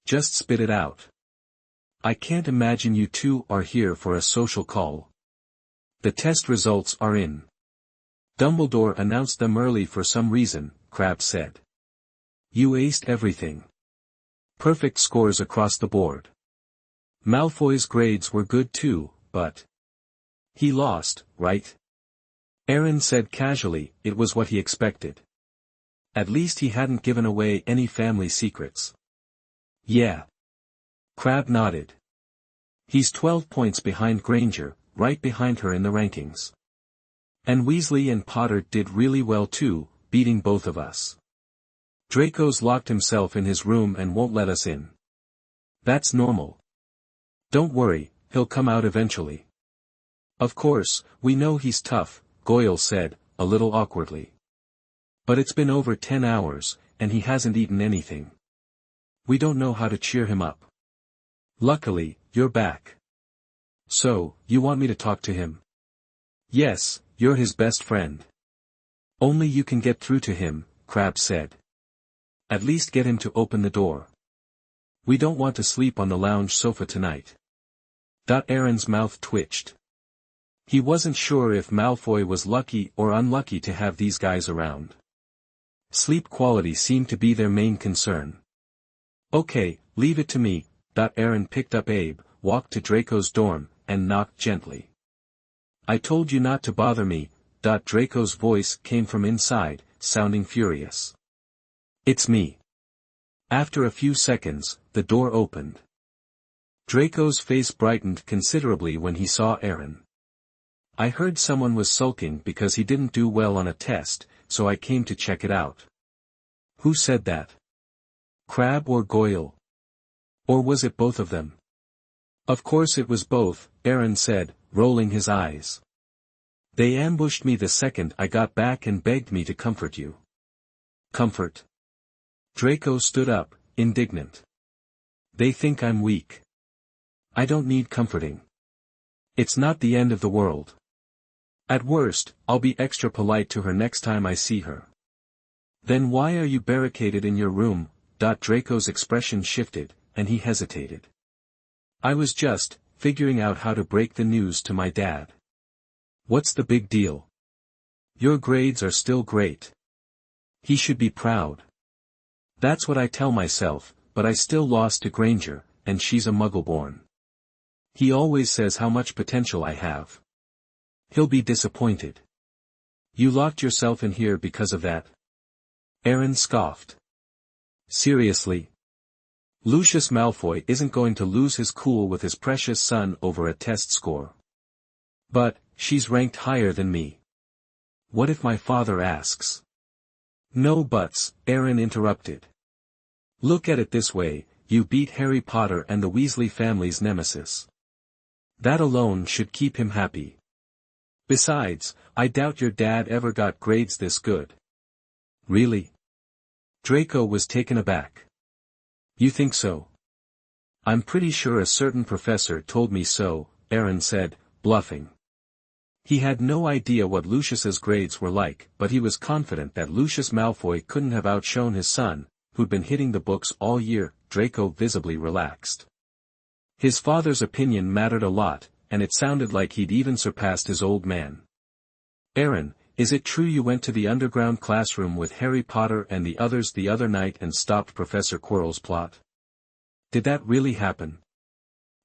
Just spit it out. I can't imagine you two are here for a social call. The test results are in. Dumbledore announced them early for some reason, Crabbe said. You aced everything. Perfect scores across the board. Malfoy's grades were good too, but he lost, right? Aaron said casually. It was what he expected. At least he hadn't given away any family secrets. Yeah. Crabbe nodded. He's 12 points behind Granger, right behind her in the rankings. And Weasley and Potter did really well too, beating both of us. Draco's locked himself in his room and won't let us in. That's normal. Don't worry, he'll come out eventually. Of course, we know he's tough, Goyle said, a little awkwardly. But it's been over 10 hours, and he hasn't eaten anything. We don't know how to cheer him up. Luckily, you're back. So, you want me to talk to him? Yes, you're his best friend. Only you can get through to him, Crabbe said. At least get him to open the door. We don't want to sleep on the lounge sofa tonight. Aaron's mouth twitched. He wasn't sure if Malfoy was lucky or unlucky to have these guys around. Sleep quality seemed to be their main concern. Okay, leave it to me. Aaron picked up Abe, walked to Draco's dorm, and knocked gently. I told you not to bother me. Draco's voice came from inside, sounding furious. It's me. After a few seconds, the door opened. Draco's face brightened considerably when he saw Aaron. I heard someone was sulking because he didn't do well on a test, so I came to check it out. Who said that? Crabbe or Goyle? Or was it both of them? Of course it was both, Aaron said, rolling his eyes. They ambushed me the second I got back and begged me to comfort you. Comfort? Draco stood up, indignant. They think I'm weak. I don't need comforting. It's not the end of the world. At worst, I'll be extra polite to her next time I see her. Then why are you barricaded in your room? Draco's expression shifted, and he hesitated. I was just figuring out how to break the news to my dad. What's the big deal? Your grades are still great. He should be proud. That's what I tell myself, but I still lost to Granger, and she's a Muggle-born. He always says how much potential I have. He'll be disappointed. You locked yourself in here because of that? Aaron scoffed. Seriously? Lucius Malfoy isn't going to lose his cool with his precious son over a test score. But, she's ranked higher than me. What if my father asks? No buts, Aaron interrupted. Look at it this way, you beat Harry Potter and the Weasley family's nemesis. That alone should keep him happy. Besides, I doubt your dad ever got grades this good. Really? Draco was taken aback. You think so? I'm pretty sure a certain professor told me so, Aaron said, bluffing. He had no idea what Lucius's grades were like, but he was confident that Lucius Malfoy couldn't have outshone his son, who'd been hitting the books all year. Draco visibly relaxed. His father's opinion mattered a lot, and it sounded like he'd even surpassed his old man. Aaron, is it true you went to the underground classroom with Harry Potter and the others the other night and stopped Professor Quirrell's plot? Did that really happen?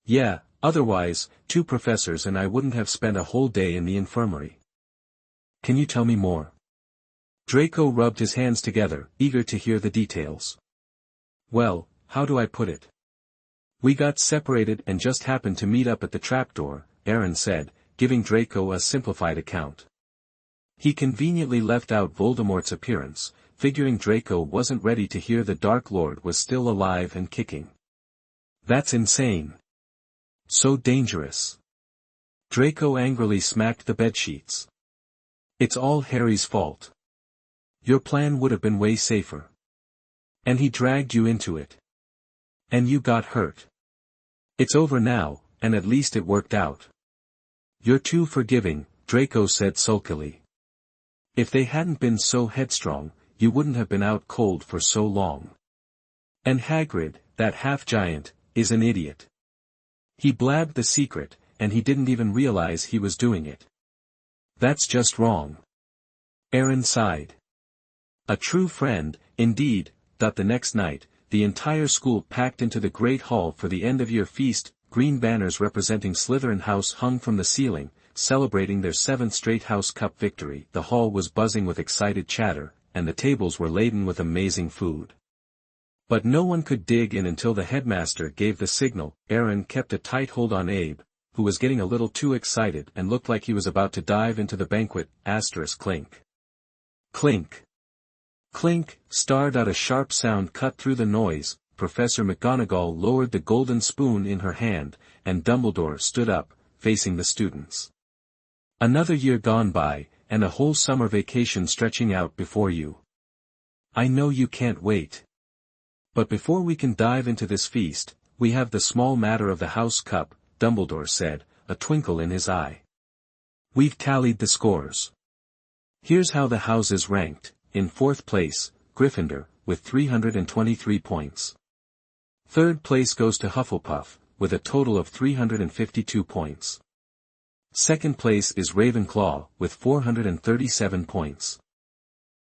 Yeah, otherwise, 2 professors and I wouldn't have spent a whole day in the infirmary. Can you tell me more? Draco rubbed his hands together, eager to hear the details. Well, how do I put it? We got separated and just happened to meet up at the trapdoor, Aaron said, giving Draco a simplified account. He conveniently left out Voldemort's appearance, figuring Draco wasn't ready to hear the Dark Lord was still alive and kicking. That's insane. So dangerous. Draco angrily smacked the bedsheets. It's all Harry's fault. Your plan would have been way safer. And he dragged you into it. And you got hurt. It's over now, and at least it worked out. You're too forgiving, Draco said sulkily. If they hadn't been so headstrong, you wouldn't have been out cold for so long. And Hagrid, that half-giant, is an idiot. He blabbed the secret, and he didn't even realize he was doing it. That's just wrong. Aaron sighed. A true friend, indeed. The next night, the entire school packed into the Great Hall for the end-of-year feast. Green banners representing Slytherin House hung from the ceiling, celebrating their 7th straight House Cup victory. The hall was buzzing with excited chatter, and the tables were laden with amazing food. But no one could dig in until the headmaster gave the signal. Aaron kept a tight hold on Abe, who was getting a little too excited and looked like he was about to dive into the banquet. Clink. Clink. Clink, starred out a sharp sound cut through the noise. Professor McGonagall lowered the golden spoon in her hand, and Dumbledore stood up, facing the students. Another year gone by, and a whole summer vacation stretching out before you. I know you can't wait. But before we can dive into this feast, we have the small matter of the House Cup, Dumbledore said, a twinkle in his eye. We've tallied the scores. Here's how the houses ranked. In 4th place, Gryffindor, with 323 points. 3rd place goes to Hufflepuff, with a total of 352 points. 2nd place is Ravenclaw, with 437 points.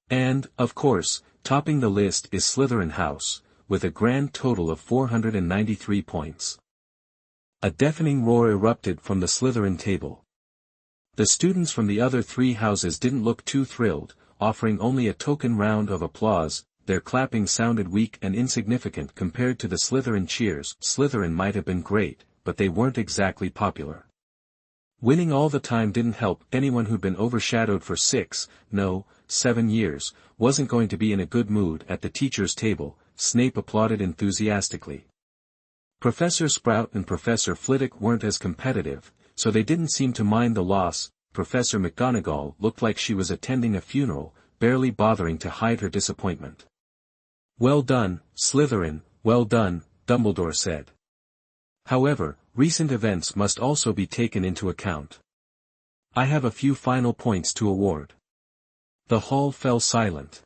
And, of course, topping the list is Slytherin House, with a grand total of 493 points. A deafening roar erupted from the Slytherin table. The students from the other 3 houses didn't look too thrilled, offering only a token round of applause. Their clapping sounded weak and insignificant compared to the Slytherin cheers. Slytherin might have been great, but they weren't exactly popular. Winning all the time didn't help. Anyone who'd been overshadowed for 7 years, wasn't going to be in a good mood. At the teacher's table, Snape applauded enthusiastically. Professor Sprout and Professor Flitwick weren't as competitive, so they didn't seem to mind the loss. Professor McGonagall looked like she was attending a funeral, barely bothering to hide her disappointment. Well done, Slytherin, well done, Dumbledore said. However, recent events must also be taken into account. I have a few final points to award. The hall fell silent.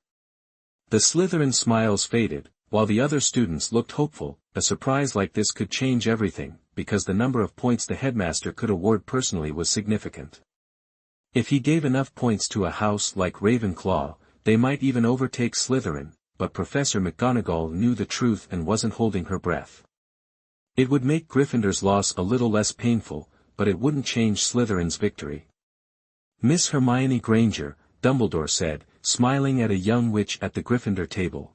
The Slytherin smiles faded, while the other students looked hopeful. A surprise like this could change everything, because the number of points the headmaster could award personally was significant. If he gave enough points to a house like Ravenclaw, they might even overtake Slytherin, but Professor McGonagall knew the truth and wasn't holding her breath. It would make Gryffindor's loss a little less painful, but it wouldn't change Slytherin's victory. Miss Hermione Granger, Dumbledore said, smiling at a young witch at the Gryffindor table.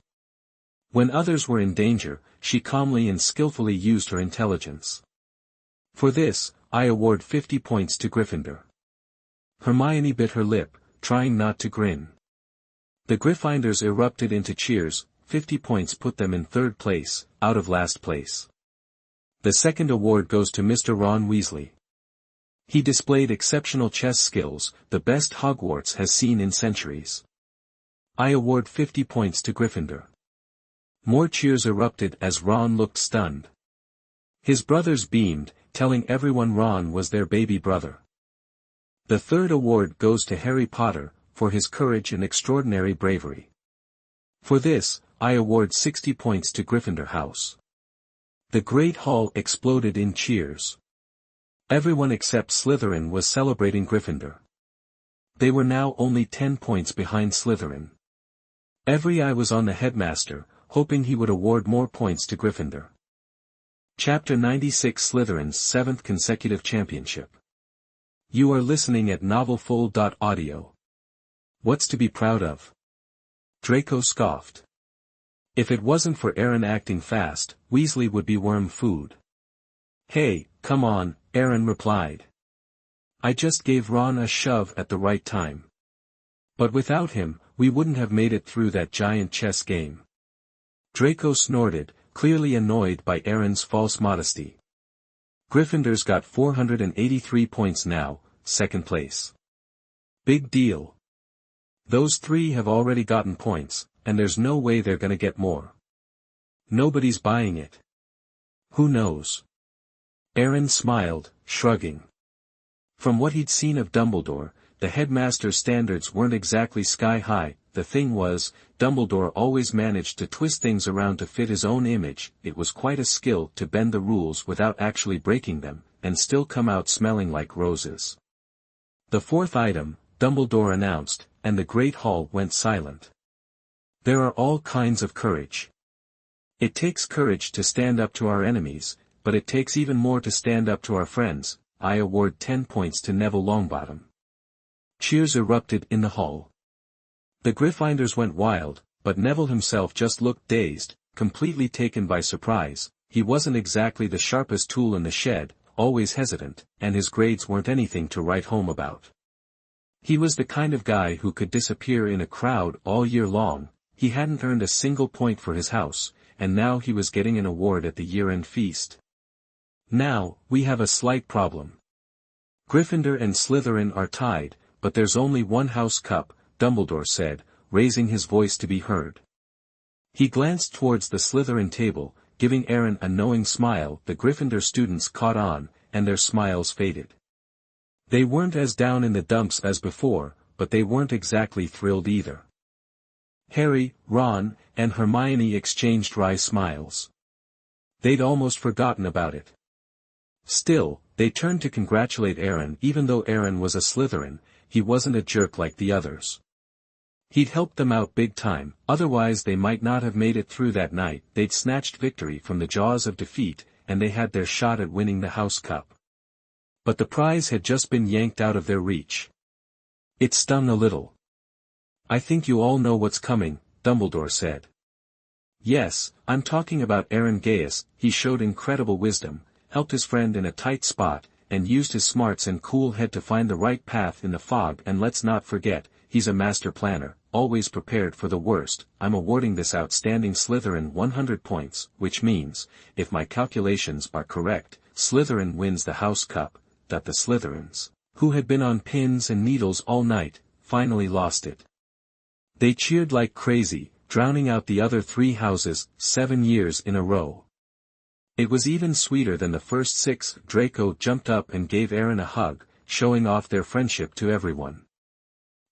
When others were in danger, she calmly and skillfully used her intelligence. For this, I award 50 points to Gryffindor. Hermione bit her lip, trying not to grin. The Gryffindors erupted into cheers. 50 points put them in 3rd place, out of last place. The second award goes to Mr. Ron Weasley. He displayed exceptional chess skills, the best Hogwarts has seen in centuries. I award 50 points to Gryffindor. More cheers erupted as Ron looked stunned. His brothers beamed, telling everyone Ron was their baby brother. The third award goes to Harry Potter, for his courage and extraordinary bravery. For this, I award 60 points to Gryffindor House. The Great Hall exploded in cheers. Everyone except Slytherin was celebrating Gryffindor. They were now only 10 points behind Slytherin. Every eye was on the headmaster, hoping he would award more points to Gryffindor. Chapter 96 Slytherin's 7th consecutive championship. You are listening at novelfull.audio. What's to be proud of? Draco scoffed. If it wasn't for Aaron acting fast, Weasley would be worm food. Hey, come on, Aaron replied. I just gave Ron a shove at the right time. But without him, we wouldn't have made it through that giant chess game. Draco snorted, clearly annoyed by Aaron's false modesty. Gryffindor's got 483 points now, second place. Big deal. Those three have already gotten points, and there's no way they're gonna get more. Nobody's buying it. Who knows? Aaron smiled, shrugging. From what he'd seen of Dumbledore, the headmaster's standards weren't exactly sky-high. The thing was, Dumbledore always managed to twist things around to fit his own image. It was quite a skill to bend the rules without actually breaking them, and still come out smelling like roses. The fourth item, Dumbledore announced, and the Great Hall went silent. There are all kinds of courage. It takes courage to stand up to our enemies, but it takes even more to stand up to our friends. I award 10 points to Neville Longbottom. Cheers erupted in the hall. The Gryffindors went wild, but Neville himself just looked dazed, completely taken by surprise. He wasn't exactly the sharpest tool in the shed, always hesitant, and his grades weren't anything to write home about. He was the kind of guy who could disappear in a crowd all year long. He hadn't earned a single point for his house, and now he was getting an award at the year-end feast. Now, we have a slight problem. Gryffindor and Slytherin are tied, but there's only one house cup, Dumbledore said, raising his voice to be heard. He glanced towards the Slytherin table, giving Aaron a knowing smile. The Gryffindor students caught on, and their smiles faded. They weren't as down in the dumps as before, but they weren't exactly thrilled either. Harry, Ron, and Hermione exchanged wry smiles. They'd almost forgotten about it. Still, they turned to congratulate Aaron. Even though Aaron was a Slytherin, he wasn't a jerk like the others. He'd helped them out big time, otherwise they might not have made it through that night. They'd snatched victory from the jaws of defeat, and they had their shot at winning the House Cup. But the prize had just been yanked out of their reach. It stung a little. I think you all know what's coming, Dumbledore said. Yes, I'm talking about Aaron Gaius. He showed incredible wisdom, helped his friend in a tight spot, and used his smarts and cool head to find the right path in the fog. And let's not forget, he's a master planner, always prepared for the worst. I'm awarding this outstanding Slytherin 100 points, which means, if my calculations are correct, Slytherin wins the House Cup. That the Slytherins, who had been on pins and needles all night, finally lost it. They cheered like crazy, drowning out the other three houses, 7 years in a row. It was even sweeter than the first 6. Draco jumped up and gave Aaron a hug, showing off their friendship to everyone.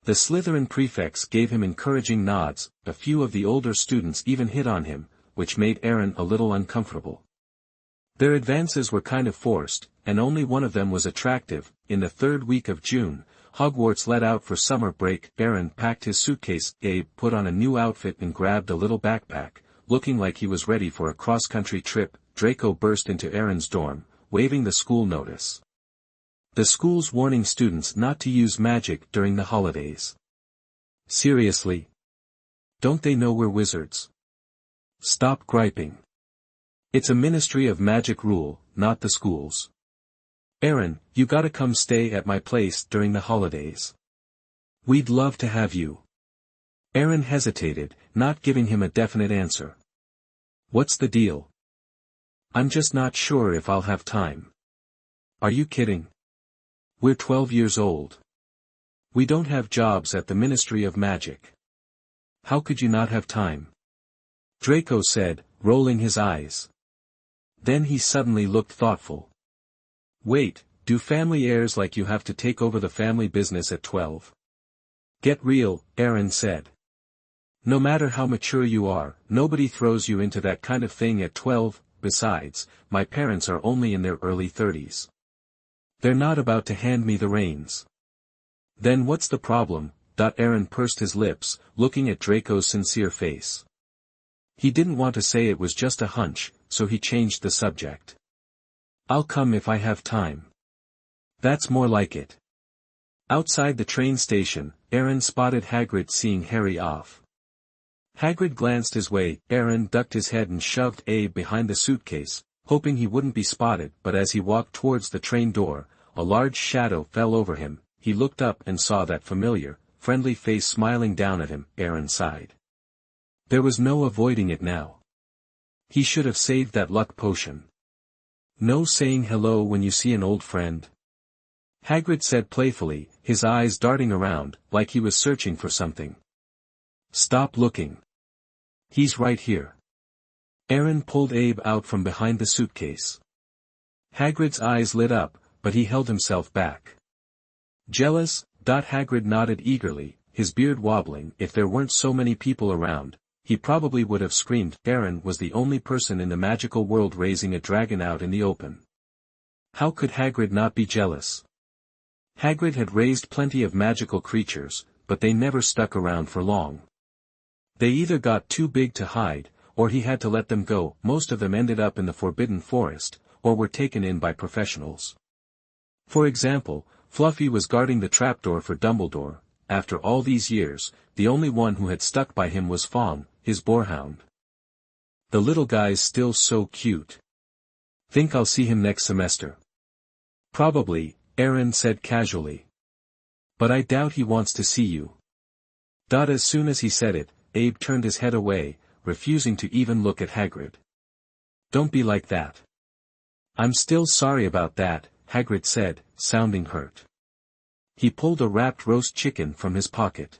The Slytherin prefects gave him encouraging nods. A few of the older students even hit on him, which made Aaron a little uncomfortable. Their advances were kind of forced, and only one of them was attractive. In the 3rd week of June, Hogwarts let out for summer break. Aaron packed his suitcase. Abe put on a new outfit and grabbed a little backpack, looking like he was ready for a cross-country trip. Draco burst into Aaron's dorm, waving the school notice. The school's warning students not to use magic during the holidays. Seriously? Don't they know we're wizards? Stop griping. It's a Ministry of Magic rule, not the school's. Aaron, you gotta come stay at my place during the holidays. We'd love to have you. Aaron hesitated, not giving him a definite answer. What's the deal? I'm just not sure if I'll have time. Are you kidding? We're 12 years old. We don't have jobs at the Ministry of Magic. How could you not have time? Draco said, rolling his eyes. Then he suddenly looked thoughtful. Wait, do family heirs like you have to take over the family business at 12? Get real, Aaron said. No matter how mature you are, nobody throws you into that kind of thing at 12, besides, my parents are only in their early 30s. They're not about to hand me the reins. Then what's the problem? Aaron pursed his lips, looking at Draco's sincere face. He didn't want to say it was just a hunch, so he changed the subject. I'll come if I have time. That's more like it. Outside the train station, Aaron spotted Hagrid seeing Harry off. Hagrid glanced his way, Aaron ducked his head and shoved Abe behind the suitcase, hoping he wouldn't be spotted, but as he walked towards the train door, a large shadow fell over him. He looked up and saw that familiar, friendly face smiling down at him. Aaron sighed. There was no avoiding it now. He should have saved that luck potion. No saying hello when you see an old friend? Hagrid said playfully, his eyes darting around, like he was searching for something. Stop looking. He's right here. Aaron pulled Abe out from behind the suitcase. Hagrid's eyes lit up, but he held himself back. Jealous? Hagrid nodded eagerly, his beard wobbling. If there weren't so many people around, he probably would have screamed. Aaron was the only person in the magical world raising a dragon out in the open. How could Hagrid not be jealous? Hagrid had raised plenty of magical creatures, but they never stuck around for long. They either got too big to hide, or he had to let them go. Most of them ended up in the Forbidden Forest, or were taken in by professionals. For example, Fluffy was guarding the trapdoor for Dumbledore. After all these years, the only one who had stuck by him was Fawn, his boarhound. The little guy's still so cute. Think I'll see him next semester. Probably, Aaron said casually. But I doubt he wants to see you. As soon as he said it, Abe turned his head away, refusing to even look at Hagrid. Don't be like that. I'm still sorry about that, Hagrid said, sounding hurt. He pulled a wrapped roast chicken from his pocket.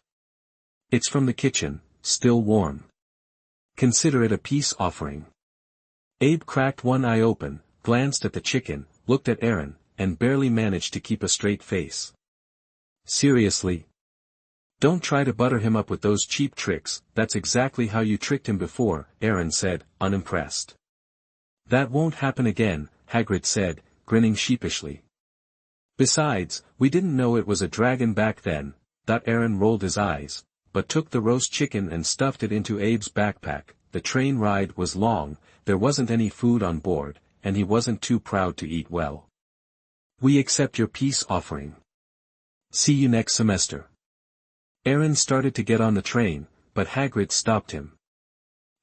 It's from the kitchen, still warm. Consider it a peace offering. Abe cracked one eye open, glanced at the chicken, looked at Aaron, and barely managed to keep a straight face. Seriously? Don't try to butter him up with those cheap tricks. That's exactly how you tricked him before, Aaron said, unimpressed. That won't happen again, Hagrid said, grinning sheepishly. Besides, we didn't know it was a dragon back then. Aaron rolled his eyes, but took the roast chicken and stuffed it into Abe's backpack. The train ride was long, there wasn't any food on board, and he wasn't too proud to eat well. We accept your peace offering. See you next semester. Aaron started to get on the train, but Hagrid stopped him.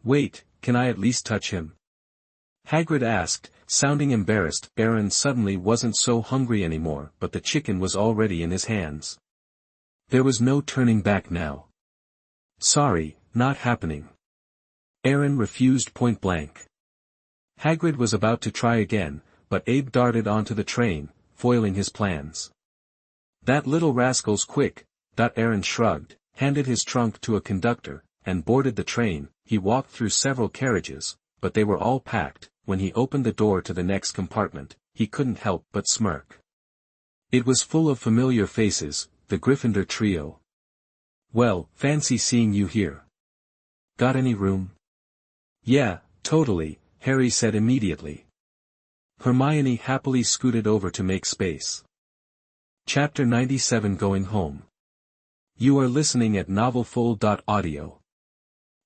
Wait, can I at least touch him? Hagrid asked, sounding embarrassed. Aaron suddenly wasn't so hungry anymore, but the chicken was already in his hands. There was no turning back now. Sorry, not happening. Aaron refused point blank. Hagrid was about to try again, but Abe darted onto the train, foiling his plans. That little rascal's quick. Aaron shrugged, handed his trunk to a conductor, and boarded the train. He walked through several carriages, but they were all packed. When he opened the door to the next compartment, he couldn't help but smirk. It was full of familiar faces, the Gryffindor trio. Well, fancy seeing you here. Got any room? Yeah, totally, Harry said immediately. Hermione happily scooted over to make space. Chapter 97 Going Home. You are listening at novelfull.audio.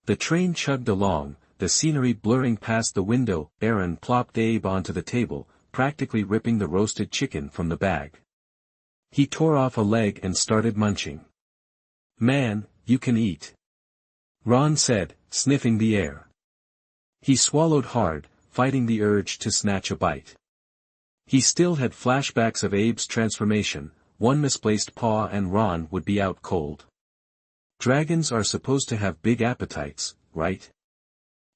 The train chugged along, the scenery blurring past the window. Aaron plopped Abe onto the table, practically ripping the roasted chicken from the bag. He tore off a leg and started munching. Man, you can eat. Ron said, sniffing the air. He swallowed hard, fighting the urge to snatch a bite. He still had flashbacks of Abe's transformation. One misplaced paw and Ron would be out cold. Dragons are supposed to have big appetites, right?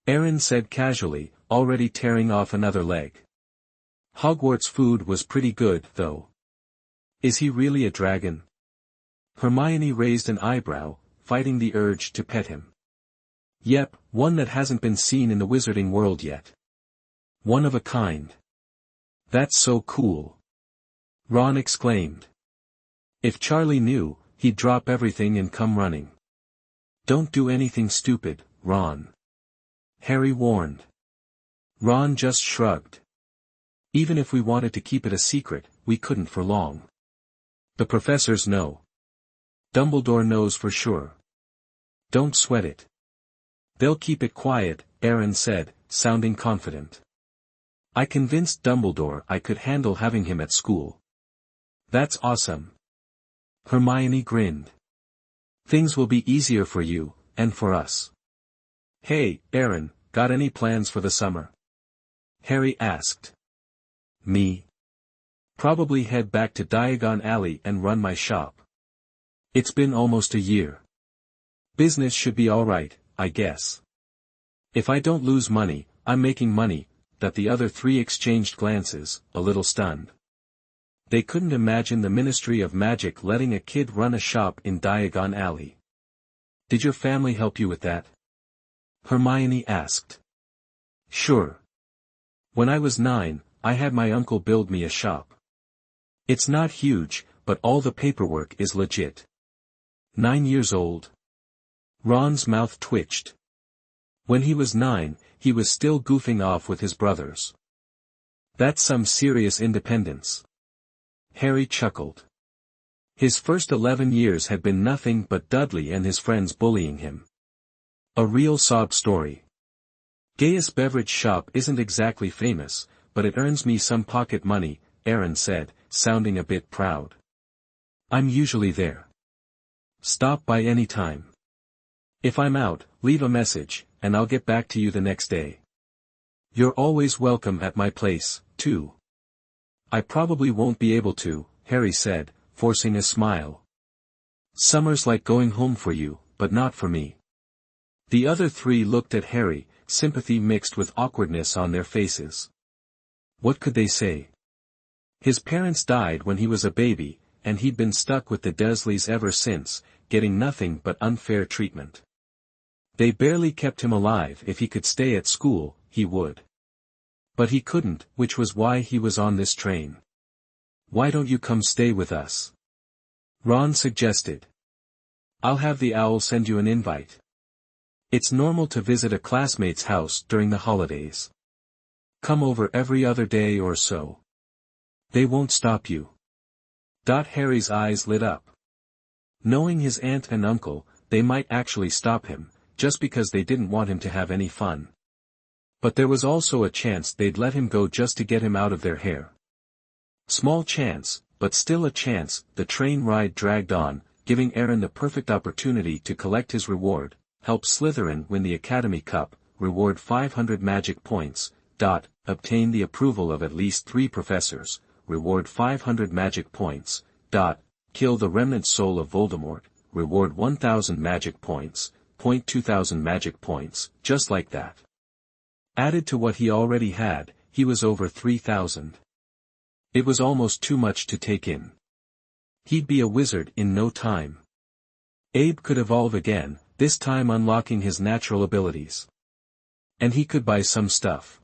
Aaron said casually, already tearing off another leg. Hogwarts food was pretty good, though. Is he really a dragon? Hermione raised an eyebrow, fighting the urge to pet him. Yep, one that hasn't been seen in the wizarding world yet. One of a kind. That's so cool. Ron exclaimed. If Charlie knew, he'd drop everything and come running. Don't do anything stupid, Ron. Harry warned. Ron just shrugged. Even if we wanted to keep it a secret, we couldn't for long. The professors know. Dumbledore knows for sure. Don't sweat it. They'll keep it quiet, Aaron said, sounding confident. I convinced Dumbledore I could handle having him at school. That's awesome. Hermione grinned. Things will be easier for you, and for us. Hey, Aaron, got any plans for the summer? Harry asked. Me? Probably head back to Diagon Alley and run my shop. It's been almost a year. Business should be alright, I guess. If I don't lose money, I'm making money. That the other three exchanged glances, a little stunned. They couldn't imagine the Ministry of Magic letting a kid run a shop in Diagon Alley. Did your family help you with that? Hermione asked. Sure. When I was 9, I had my uncle build me a shop. It's not huge, but all the paperwork is legit. 9 years old. Ron's mouth twitched. When he was 9, he was still goofing off with his brothers. That's some serious independence. Harry chuckled. His first 11 years had been nothing but Dudley and his friends bullying him. A real sob story. Gaius Beveridge shop isn't exactly famous, but it earns me some pocket money, Aaron said, sounding a bit proud. I'm usually there. Stop by any time. If I'm out, leave a message, and I'll get back to you the next day. You're always welcome at my place, too. I probably won't be able to, Harry said, forcing a smile. Summer's like going home for you, but not for me. The other three looked at Harry, sympathy mixed with awkwardness on their faces. What could they say? His parents died when he was a baby, and he'd been stuck with the Dursleys ever since, getting nothing but unfair treatment. They barely kept him alive. If he could stay at school, he would. But he couldn't, which was why he was on this train. Why don't you come stay with us? Ron suggested. I'll have the owl send you an invite. It's normal to visit a classmate's house during the holidays. Come over every other day or so. They won't stop you. Harry's eyes lit up. Knowing his aunt and uncle, they might actually stop him, just because they didn't want him to have any fun. But there was also a chance they'd let him go just to get him out of their hair. Small chance, but still a chance. The train ride dragged on, giving Aaron the perfect opportunity to collect his reward, help Slytherin win the Academy Cup, reward 500 magic points, obtain the approval of at least 3 professors, reward 500 magic points, kill the remnant soul of Voldemort, reward 1000 magic points, 2000 magic points, just like that. Added to what he already had, he was over 3000. It was almost too much to take in. He'd be a wizard in no time. Abe could evolve again, this time unlocking his natural abilities. And he could buy some stuff.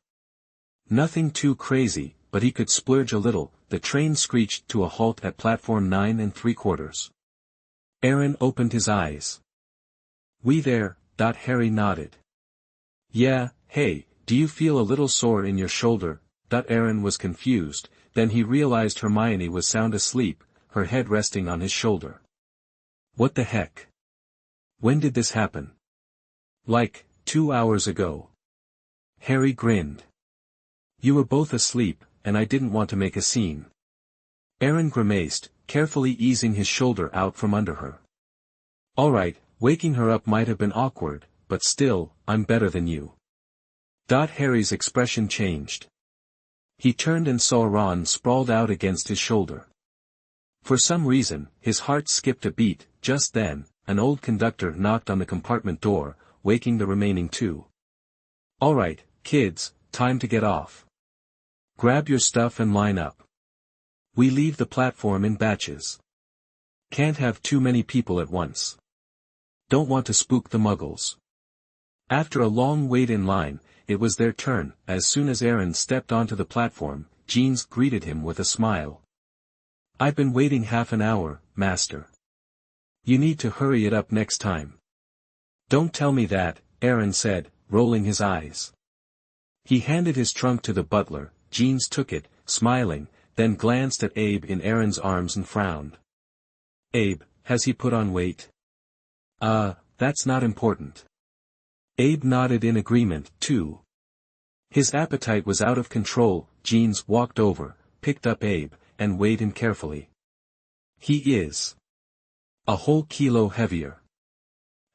Nothing too crazy, but he could splurge a little. The train screeched to a halt at platform 9 3/4. Aaron opened his eyes. We there, Harry nodded. Yeah, hey, do you feel a little sore in your shoulder? Aaron was confused, then he realized Hermione was sound asleep, her head resting on his shoulder. What the heck? When did this happen? Like, 2 hours ago. Harry grinned. You were both asleep, and I didn't want to make a scene. Aaron grimaced, carefully easing his shoulder out from under her. Alright, waking her up might have been awkward, but still, I'm better than you. Harry's expression changed. He turned and saw Ron sprawled out against his shoulder. For some reason, his heart skipped a beat. Just then, an old conductor knocked on the compartment door, waking the remaining 2. Alright, kids, time to get off. Grab your stuff and line up. We leave the platform in batches. Can't have too many people at once. Don't want to spook the muggles. After a long wait in line, it was their turn. As soon as Aaron stepped onto the platform, Jeans greeted him with a smile. "I've been waiting half an hour, master. You need to hurry it up next time." "Don't tell me that," Aaron said, rolling his eyes. He handed his trunk to the butler. Jeans took it, smiling, then glanced at Abe in Aaron's arms and frowned. "Abe, has he put on weight?" That's not important." Abe nodded in agreement, too. His appetite was out of control. Jeans walked over, picked up Abe, and weighed him carefully. "He is a whole kilo heavier.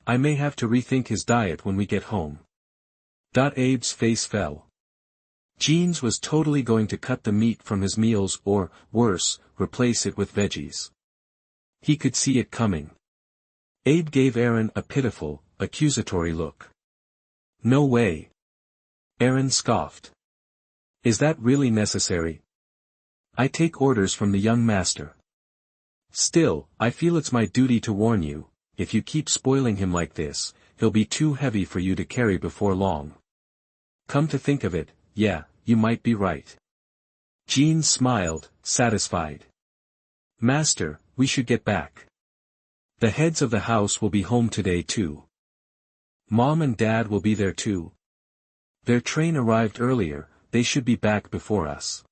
I may have to rethink his diet when we get home." Abe's face fell. Jeans was totally going to cut the meat from his meals or, worse, replace it with veggies. He could see it coming. Abe gave Aaron a pitiful, accusatory look. "No way." Aaron scoffed. "Is that really necessary? I take orders from the young master. Still, I feel it's my duty to warn you, if you keep spoiling him like this, he'll be too heavy for you to carry before long." "Come to think of it, yeah, you might be right." Jeans smiled, satisfied. "Master, we should get back. The heads of the house will be home today too. Mom and Dad will be there too. Their train arrived earlier, they should be back before us.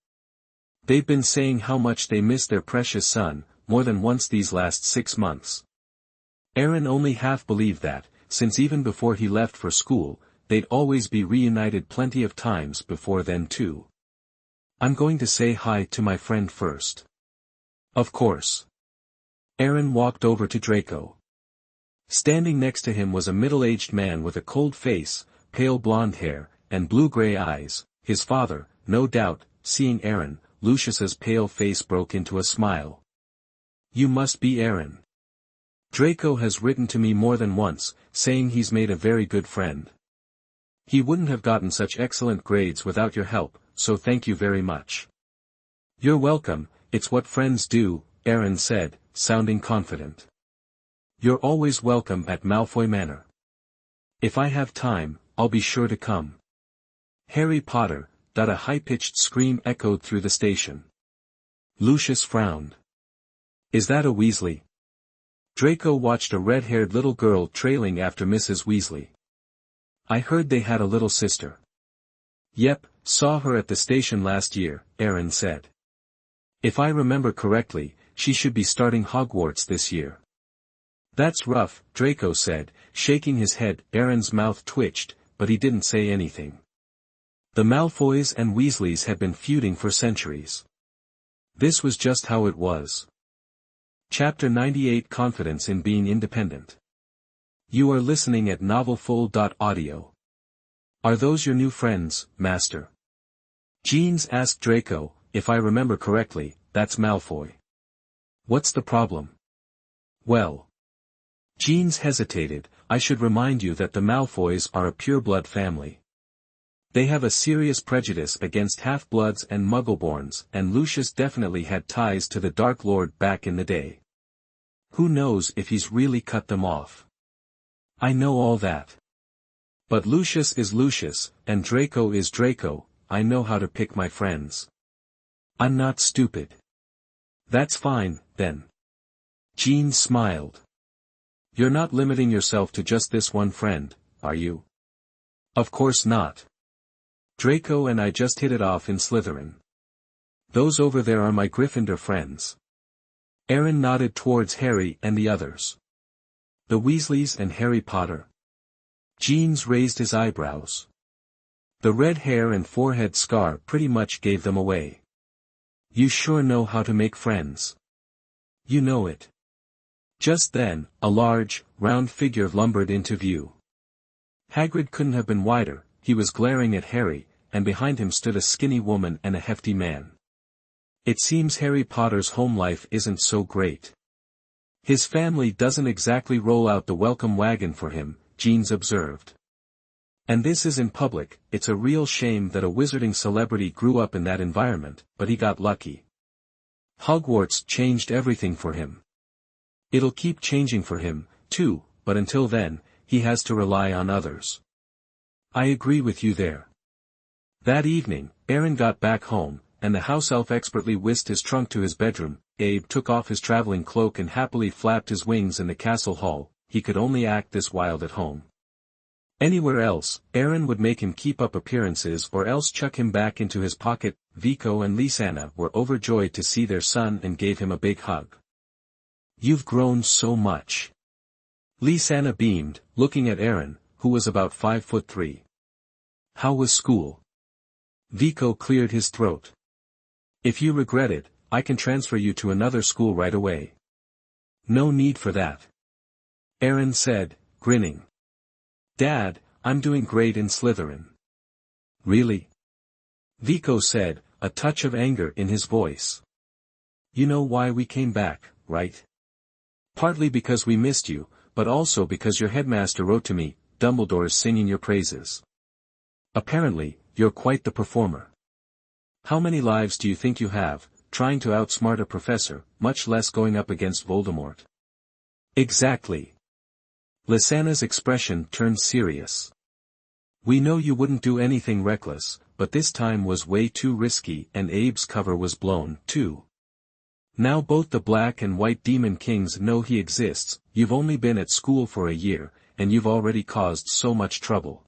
They've been saying how much they miss their precious son, more than once these last 6 months." Aaron only half believed that, since even before he left for school, they'd always be reunited plenty of times before then too. "I'm going to say hi to my friend first." "Of course." Aaron walked over to Draco. Standing next to him was a middle-aged man with a cold face, pale blonde hair, and blue-gray eyes, his father, no doubt. Seeing Aaron, Lucius's pale face broke into a smile. "You must be Aaron. Draco has written to me more than once, saying he's made a very good friend. He wouldn't have gotten such excellent grades without your help, so thank you very much." "You're welcome, it's what friends do," Aaron said, sounding confident. "You're always welcome at Malfoy Manor. If I have time, I'll be sure to come." "Harry Potter," a high-pitched scream echoed through the station. Lucius frowned. "Is that a Weasley?" Draco watched a red-haired little girl trailing after Mrs. Weasley. "I heard they had a little sister." "Yep, saw her at the station last year," Aaron said. "If I remember correctly, she should be starting Hogwarts this year." "That's rough," Draco said, shaking his head. Aaron's mouth twitched, but he didn't say anything. The Malfoys and Weasleys had been feuding for centuries. This was just how it was. Chapter 98: Confidence in Being Independent. You are listening at novelfull.audio. "Are those your new friends, master?" Jeans asked Draco. "If I remember correctly, that's Malfoy." "What's the problem?" "Well." Jeans hesitated. "I should remind you that the Malfoys are a pureblood family. They have a serious prejudice against half-bloods and muggleborns, and Lucius definitely had ties to the Dark Lord back in the day. Who knows if he's really cut them off?" "I know all that. But Lucius is Lucius, and Draco is Draco. I know how to pick my friends. I'm not stupid." "That's fine, then." Jean smiled. "You're not limiting yourself to just this one friend, are you?" "Of course not. Draco and I just hit it off in Slytherin. Those over there are my Gryffindor friends." Aaron nodded towards Harry and the others. "The Weasleys and Harry Potter?" Jeans raised his eyebrows. The red hair and forehead scar pretty much gave them away. "You sure know how to make friends. You know it." Just then, a large, round figure lumbered into view. Hagrid couldn't have been wider. He was glaring at Harry, and behind him stood a skinny woman and a hefty man. "It seems Harry Potter's home life isn't so great. His family doesn't exactly roll out the welcome wagon for him," Jeans observed. "And this is in public. It's a real shame that a wizarding celebrity grew up in that environment, but he got lucky. Hogwarts changed everything for him. It'll keep changing for him, too, but until then, he has to rely on others. I agree with you there. That evening, Aaron got back home, and the house elf expertly whisked his trunk to his bedroom. Abe took off his traveling cloak and happily flapped his wings in the castle hall. He could only act this wild at home. Anywhere else, Aaron would make him keep up appearances or else chuck him back into his pocket. Vico and Lysana were overjoyed to see their son and gave him a big hug. You've grown so much. Lysana beamed, looking at Aaron, who was about 5'3". How was school? Vico cleared his throat. If you regret it, I can transfer you to another school right away. No need for that. Aaron said, grinning. Dad, I'm doing great in Slytherin. Really? Vico said, a touch of anger in his voice. You know why we came back, right? Partly because we missed you, but also because your headmaster wrote to me, Dumbledore's singing your praises. Apparently, you're quite the performer. How many lives do you think you have, trying to outsmart a professor, much less going up against Voldemort? Exactly. Lysana's expression turned serious. We know you wouldn't do anything reckless, but this time was way too risky and Abe's cover was blown, too. Now both the Black and White Demon Kings know he exists. You've only been at school for a year, and you've already caused so much trouble.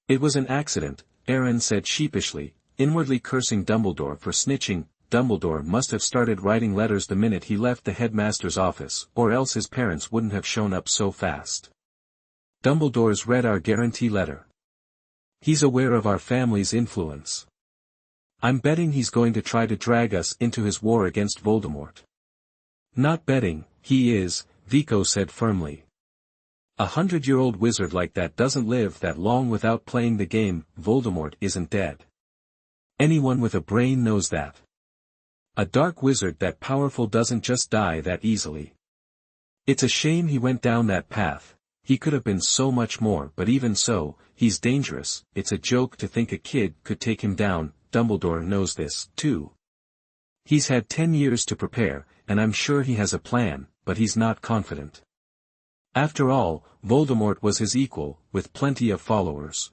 It was an accident, Aaron said sheepishly, inwardly cursing Dumbledore for snitching. Dumbledore must have started writing letters the minute he left the headmaster's office, or else his parents wouldn't have shown up so fast. Dumbledore's read our guarantee letter. He's aware of our family's influence. I'm betting he's going to try to drag us into his war against Voldemort. Not betting, he is, Vico said firmly. 100-year-old wizard like that doesn't live that long without playing the game. Voldemort isn't dead. Anyone with a brain knows that. A dark wizard that powerful doesn't just die that easily. It's a shame he went down that path. He could have been so much more, but even so, he's dangerous. It's a joke to think a kid could take him down. Dumbledore knows this, too. He's had 10 years to prepare, and I'm sure he has a plan, but he's not confident. After all, Voldemort was his equal, with plenty of followers.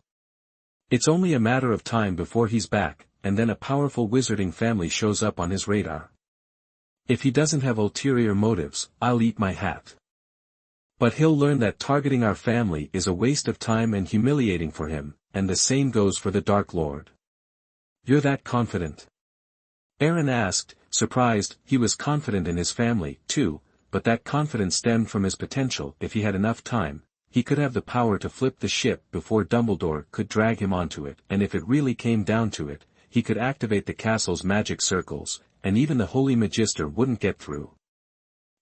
It's only a matter of time before he's back, and then a powerful wizarding family shows up on his radar. If he doesn't have ulterior motives, I'll eat my hat. But he'll learn that targeting our family is a waste of time and humiliating for him, and the same goes for the Dark Lord. You're that confident? Aaron asked, surprised. He was confident in his family, too, but that confidence stemmed from his potential. If he had enough time, he could have the power to flip the ship before Dumbledore could drag him onto it, and if it really came down to it, he could activate the castle's magic circles, and even the Holy Magister wouldn't get through.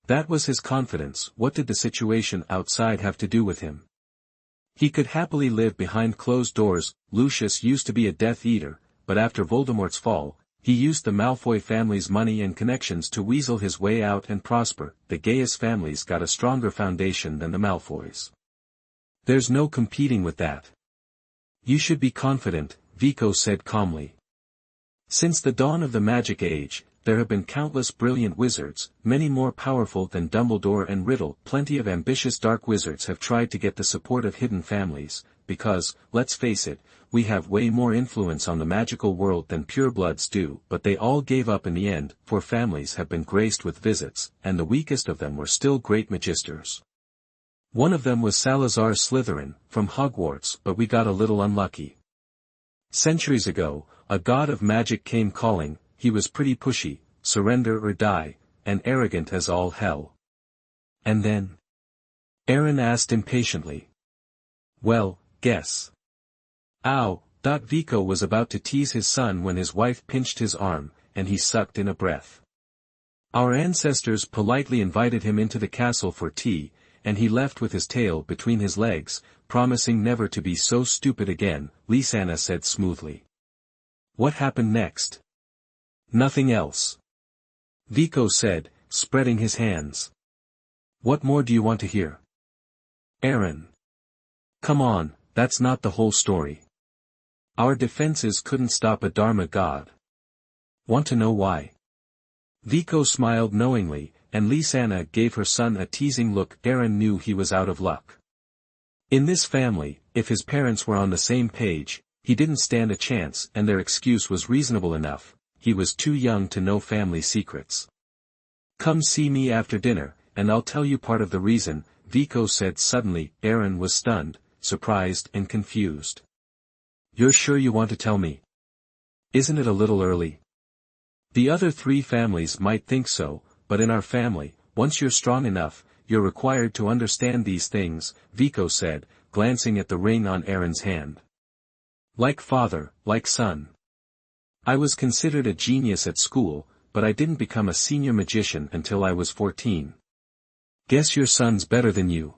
That was his confidence. What did the situation outside have to do with him? He could happily live behind closed doors. Lucius used to be a Death Eater, but after Voldemort's fall, he used the Malfoy family's money and connections to weasel his way out and prosper. The Gaius family's got a stronger foundation than the Malfoys. There's no competing with that. You should be confident, Vico said calmly. Since the dawn of the Magic Age, there have been countless brilliant wizards, many more powerful than Dumbledore and Riddle. Plenty of ambitious dark wizards have tried to get the support of hidden families, because, let's face it, we have way more influence on the magical world than purebloods do, but they all gave up in the end. For families have been graced with visits, and the weakest of them were still great magisters. One of them was Salazar Slytherin, from Hogwarts, but we got a little unlucky. Centuries ago, a god of magic came calling. He was pretty pushy, surrender or die, and arrogant as all hell. And then? Aaron asked impatiently. Well, guess. Ow. Vico was about to tease his son when his wife pinched his arm, and he sucked in a breath. Our ancestors politely invited him into the castle for tea, and he left with his tail between his legs, promising never to be so stupid again, Lysana said smoothly. What happened next? Nothing else. Vico said, spreading his hands. What more do you want to hear? Aaron. Come on, that's not the whole story. Our defenses couldn't stop a Dharma god. Want to know why? Vico smiled knowingly, and Lysana gave her son a teasing look. Aaron knew he was out of luck. In this family, if his parents were on the same page, he didn't stand a chance, and their excuse was reasonable enough: he was too young to know family secrets. "Come see me after dinner, and I'll tell you part of the reason," Vico said suddenly. Aaron was stunned, surprised and confused. "You're sure you want to tell me? Isn't it a little early?" "The other 3 families might think so, but in our family, once you're strong enough, you're required to understand these things," Vico said, glancing at the ring on Aaron's hand. "Like father, like son. I was considered a genius at school, but I didn't become a senior magician until I was 14. Guess your son's better than you."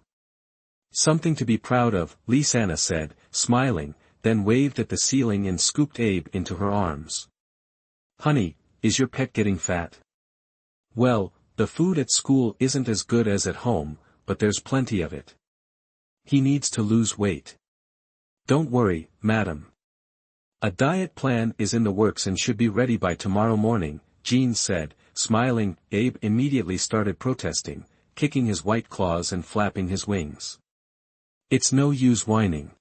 "Something to be proud of," Lysana said, smiling, then waved at the ceiling and scooped Abe into her arms. "Honey, is your pet getting fat?" "Well, the food at school isn't as good as at home, but there's plenty of it. He needs to lose weight." "Don't worry, madam. A diet plan is in the works and should be ready by tomorrow morning," Jean said, smiling. Abe immediately started protesting, kicking his white claws and flapping his wings. "It's no use whining.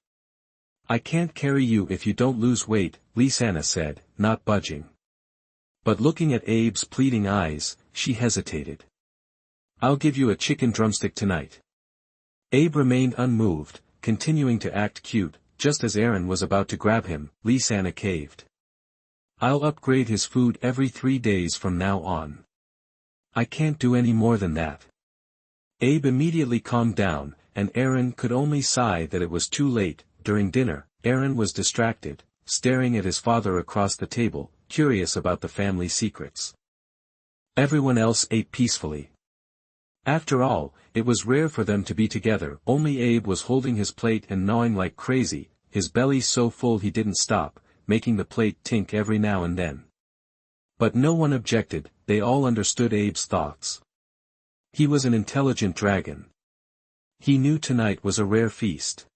I can't carry you if you don't lose weight," Lysana said, not budging. But looking at Abe's pleading eyes, she hesitated. "I'll give you a chicken drumstick tonight." Abe remained unmoved, continuing to act cute. Just as Aaron was about to grab him, Lysana caved. "I'll upgrade his food every 3 days from now on. I can't do any more than that." Abe immediately calmed down, and Aaron could only sigh that it was too late. During dinner, Aaron was distracted, staring at his father across the table, curious about the family secrets. Everyone else ate peacefully. After all, it was rare for them to be together. Only Abe was holding his plate and gnawing like crazy, his belly so full he didn't stop, making the plate tink every now and then. But no one objected, they all understood Abe's thoughts. He was an intelligent dragon. He knew tonight was a rare feast.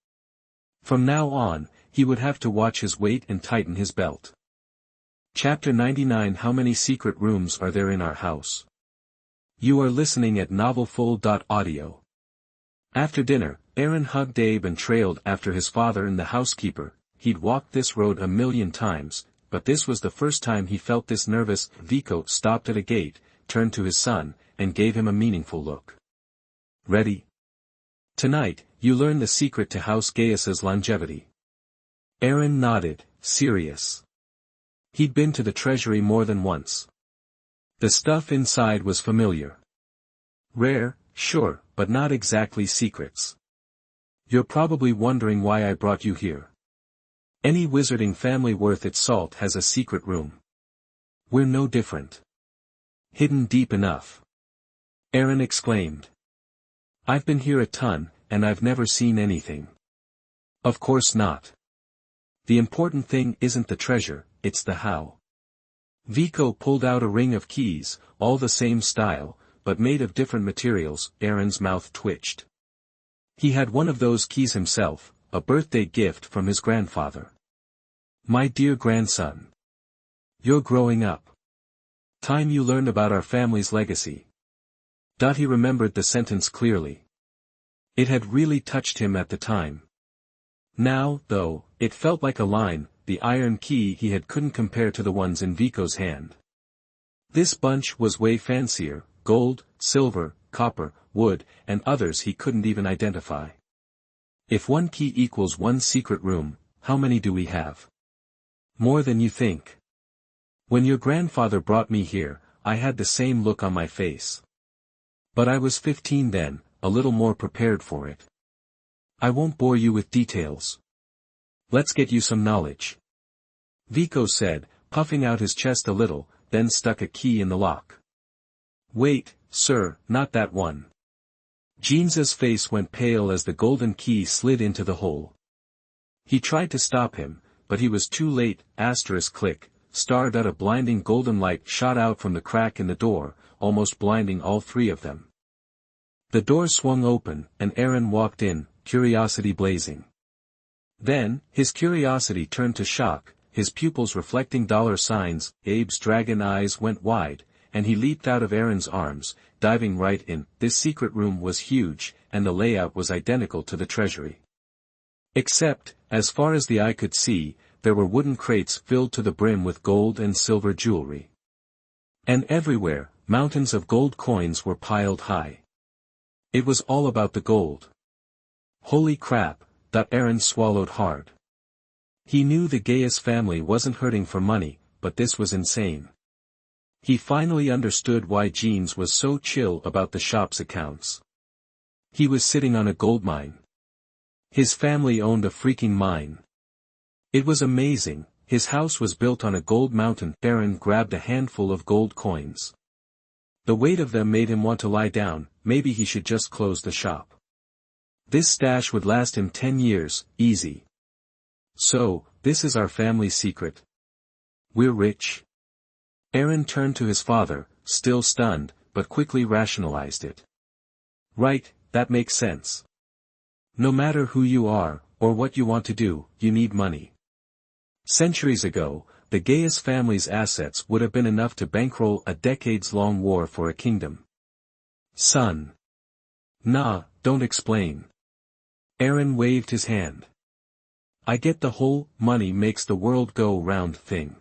From now on, he would have to watch his weight and tighten his belt. Chapter 99. How many secret rooms are there in our house? You are listening at novelfull.audio. After dinner, Aaron hugged Abe and trailed after his father and the housekeeper. He'd walked this road a million times, but this was the first time he felt this nervous. Vico stopped at a gate, turned to his son, and gave him a meaningful look. "Ready? Tonight, you learn the secret to House Gaius's longevity." Aaron nodded, serious. He'd been to the treasury more than once. The stuff inside was familiar. Rare, sure, but not exactly secrets. "You're probably wondering why I brought you here. Any wizarding family worth its salt has a secret room. We're no different. Hidden deep enough." Aaron exclaimed. "I've been here a ton, and I've never seen anything." "Of course not. The important thing isn't the treasure, it's the how." Vico pulled out a ring of keys, all the same style, but made of different materials. Aaron's mouth twitched. He had one of those keys himself, a birthday gift from his grandfather. "My dear grandson. You're growing up. Time you learned about our family's legacy." He remembered the sentence clearly. It had really touched him at the time. Now, though, it felt like a line. The iron key he had couldn't compare to the ones in Vico's hand. This bunch was way fancier: gold, silver, copper, wood, and others he couldn't even identify. "If one key equals one secret room, how many do we have?" "More than you think. When your grandfather brought me here, I had the same look on my face. But I was 15 then, a little more prepared for it. I won't bore you with details. Let's get you some knowledge," Vico said, puffing out his chest a little, then stuck a key in the lock. "Wait, sir, not that one." Jean's face went pale as the golden key slid into the hole. He tried to stop him, but he was too late. Click, starred at a blinding golden light shot out from the crack in the door, almost blinding all 3 of them. The door swung open, and Aaron walked in, curiosity blazing. Then, his curiosity turned to shock, his pupils reflecting $signs. Abe's dragon eyes went wide, and he leaped out of Aaron's arms, diving right in. This secret room was huge, and the layout was identical to the treasury. Except, as far as the eye could see, there were wooden crates filled to the brim with gold and silver jewelry. And everywhere, mountains of gold coins were piled high. It was all about the gold. Holy crap, that Aaron swallowed hard. He knew the Gaius family wasn't hurting for money, but this was insane. He finally understood why Jeans was so chill about the shop's accounts. He was sitting on a gold mine. His family owned a freaking mine. It was amazing. His house was built on a gold mountain. Aaron grabbed a handful of gold coins. The weight of them made him want to lie down. Maybe he should just close the shop. This stash would last him 10 years, easy. So, this is our family's secret. We're rich. Aaron turned to his father, still stunned, but quickly rationalized it. Right, that makes sense. No matter who you are, or what you want to do, you need money. Centuries ago, the Gaius family's assets would have been enough to bankroll a decades-long war for a kingdom. Son. Nah, don't explain. Aaron waved his hand. I get the whole money makes the world go round thing.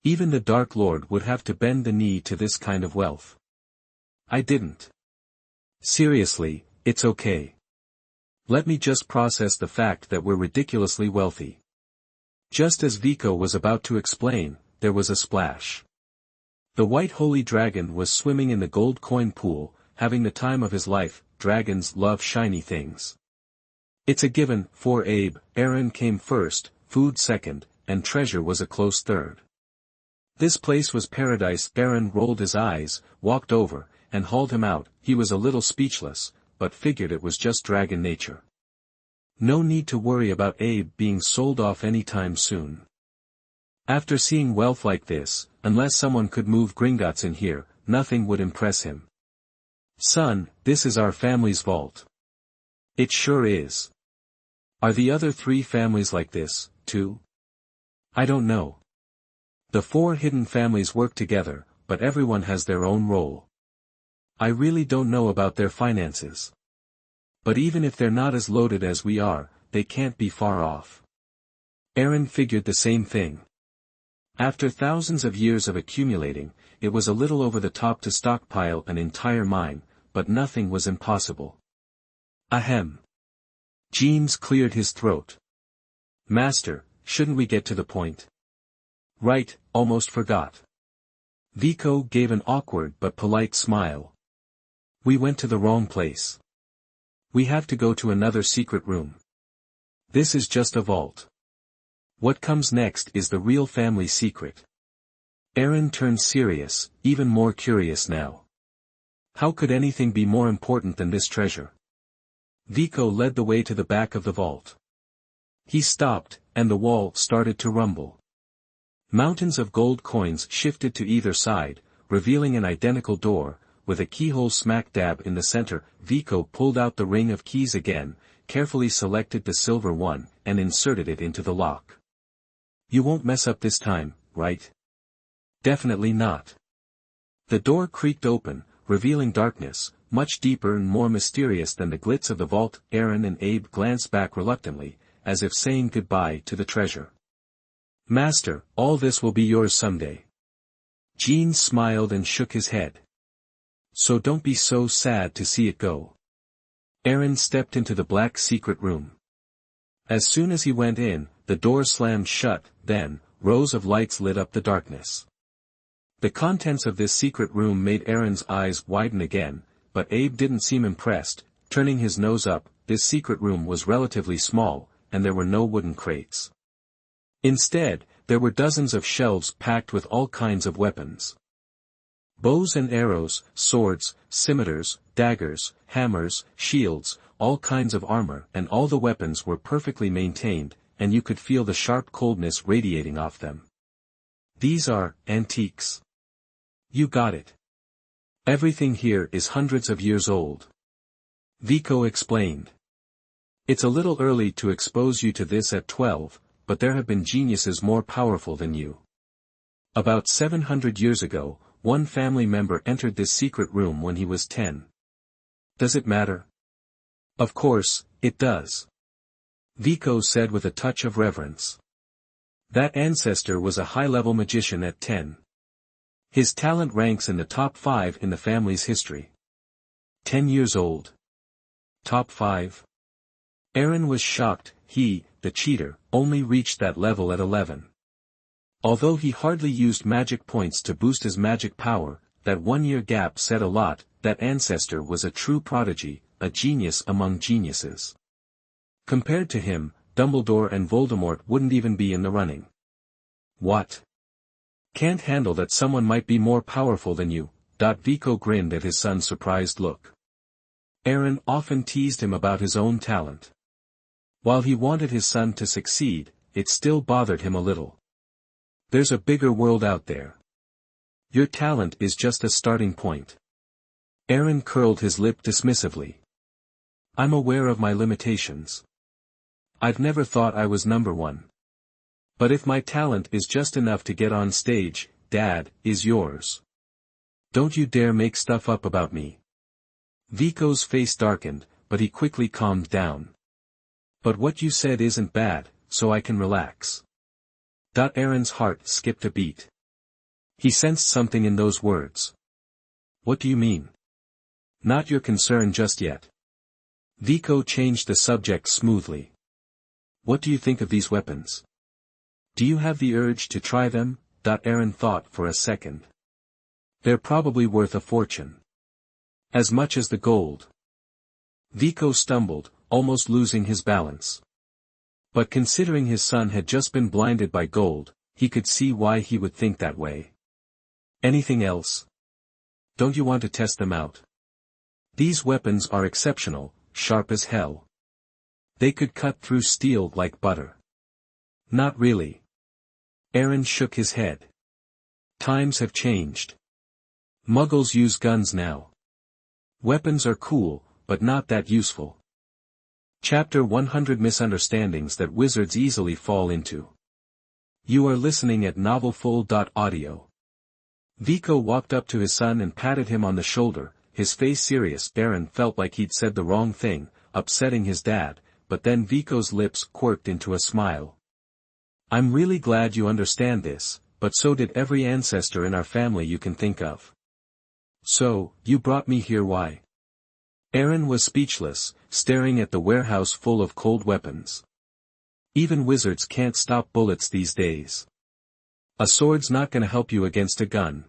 Even the Dark Lord would have to bend the knee to this kind of wealth. I didn't. Seriously, it's okay. Let me just process the fact that we're ridiculously wealthy. Just as Vico was about to explain, there was a splash. The white holy dragon was swimming in the gold coin pool, having the time of his life. Dragons love shiny things. It's a given. For Abe, Aaron came first, food second, and treasure was a close third. This place was paradise. Aaron rolled his eyes, walked over, and hauled him out. He was a little speechless, but figured it was just dragon nature. No need to worry about Abe being sold off anytime soon. After seeing wealth like this, unless someone could move Gringotts in here, nothing would impress him. Son, this is our family's vault. It sure is. Are the other 3 families like this, too? I don't know. The 4 hidden families work together, but everyone has their own role. I really don't know about their finances. But even if they're not as loaded as we are, they can't be far off. Aaron figured the same thing. After thousands of years of accumulating, it was a little over the top to stockpile an entire mine, but nothing was impossible. Ahem. Jeans cleared his throat. Master, shouldn't we get to the point? Right, almost forgot. Vico gave an awkward but polite smile. We went to the wrong place. We have to go to another secret room. This is just a vault. What comes next is the real family secret. Aaron turned serious, even more curious now. How could anything be more important than this treasure? Vico led the way to the back of the vault. He stopped, and the wall started to rumble. Mountains of gold coins shifted to either side, revealing an identical door, with a keyhole smack dab in the center. Vico pulled out the ring of keys again, carefully selected the silver one, and inserted it into the lock. You won't mess up this time, right? Definitely not. The door creaked open, revealing darkness, much deeper and more mysterious than the glitz of the vault. Aaron and Abe glanced back reluctantly, as if saying goodbye to the treasure. Master, all this will be yours someday. Jeans smiled and shook his head. So don't be so sad to see it go. Aaron stepped into the black secret room. As soon as he went in, the door slammed shut, then, rows of lights lit up the darkness. The contents of this secret room made Aaron's eyes widen again, but Abe didn't seem impressed, turning his nose up. This secret room was relatively small, and there were no wooden crates. Instead, there were dozens of shelves packed with all kinds of weapons. Bows and arrows, swords, scimitars, daggers, hammers, shields, all kinds of armor, and all the weapons were perfectly maintained, and you could feel the sharp coldness radiating off them. These are antiques. You got it. Everything here is hundreds of years old. Vico explained. It's a little early to expose you to this at 12, but there have been geniuses more powerful than you. About 700 years ago, one family member entered this secret room when he was 10. Does it matter? Of course, it does. Vico said with a touch of reverence. That ancestor was a high-level magician at 10. His talent ranks in the top 5 in the family's history. 10 years old. Top 5? Aaron was shocked. He, the cheater, only reached that level at 11. Although he hardly used magic points to boost his magic power, that 1-year gap said a lot. That ancestor was a true prodigy, a genius among geniuses. Compared to him, Dumbledore and Voldemort wouldn't even be in the running. What? Can't handle that someone might be more powerful than you. Vico grinned at his son's surprised look. Aaron often teased him about his own talent. While he wanted his son to succeed, it still bothered him a little. There's a bigger world out there. Your talent is just a starting point. Aaron curled his lip dismissively. I'm aware of my limitations. I've never thought I was number 1. But if my talent is just enough to get on stage, Dad, is yours. Don't you dare make stuff up about me. Vico's face darkened, but he quickly calmed down. But what you said isn't bad, so I can relax. Aaron's heart skipped a beat. He sensed something in those words. What do you mean? Not your concern just yet. Vico changed the subject smoothly. What do you think of these weapons? Do you have the urge to try them? Aaron thought for a second. They're probably worth a fortune. As much as the gold. Vico stumbled, almost losing his balance. But considering his son had just been blinded by gold, he could see why he would think that way. Anything else? Don't you want to test them out? These weapons are exceptional, sharp as hell. They could cut through steel like butter. Not really. Aaron shook his head. Times have changed. Muggles use guns now. Weapons are cool, but not that useful. Chapter 100 Misunderstandings that Wizards Easily Fall Into. You are listening at novelfull.audio. Vico walked up to his son and patted him on the shoulder, his face serious. Aaron felt like he'd said the wrong thing, upsetting his dad, but then Vico's lips quirked into a smile. I'm really glad you understand this, but so did every ancestor in our family you can think of. So, you brought me here why? Aaron was speechless, staring at the warehouse full of cold weapons. Even wizards can't stop bullets these days. A sword's not gonna help you against a gun.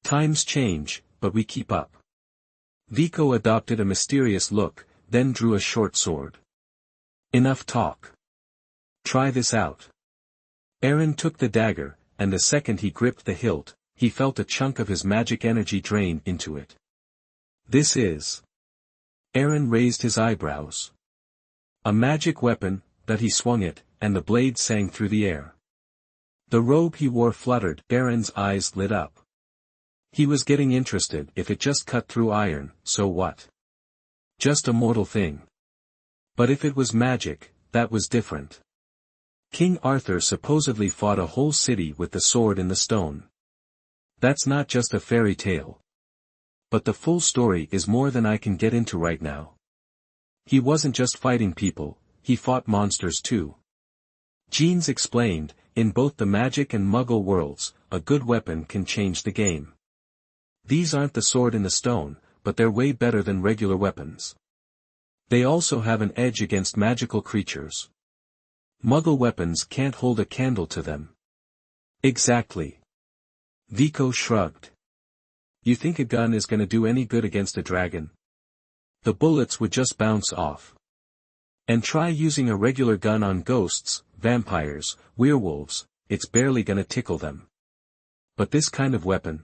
Times change, but we keep up. Vico adopted a mysterious look, then drew a short sword. Enough talk. Try this out. Aaron took the dagger, and the second he gripped the hilt, he felt a chunk of his magic energy drain into it. This is... Aaron raised his eyebrows. A magic weapon, that he swung it, and the blade sang through the air. The robe he wore fluttered. Aaron's eyes lit up. He was getting interested. If it just cut through iron, so what? Just a mortal thing. But if it was magic, that was different. King Arthur supposedly fought a whole city with the sword in the stone. That's not just a fairy tale. But the full story is more than I can get into right now. He wasn't just fighting people, he fought monsters too. Jeans explained, in both the magic and muggle worlds, a good weapon can change the game. These aren't the sword in the stone, but they're way better than regular weapons. They also have an edge against magical creatures. Muggle weapons can't hold a candle to them. Exactly. Vico shrugged. You think a gun is gonna do any good against a dragon? The bullets would just bounce off. And try using a regular gun on ghosts, vampires, werewolves, it's barely gonna tickle them. But this kind of weapon?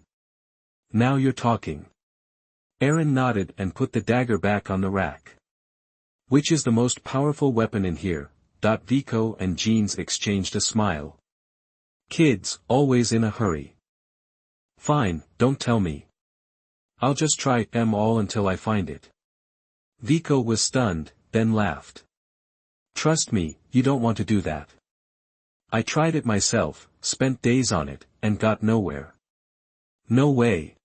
Now you're talking. Aaron nodded and put the dagger back on the rack. Which is the most powerful weapon in here? Vico and Jeans exchanged a smile. Kids, always in a hurry. Fine, don't tell me. I'll just try them all until I find it. Vico was stunned, then laughed. Trust me, you don't want to do that. I tried it myself, spent days on it, and got nowhere. No way.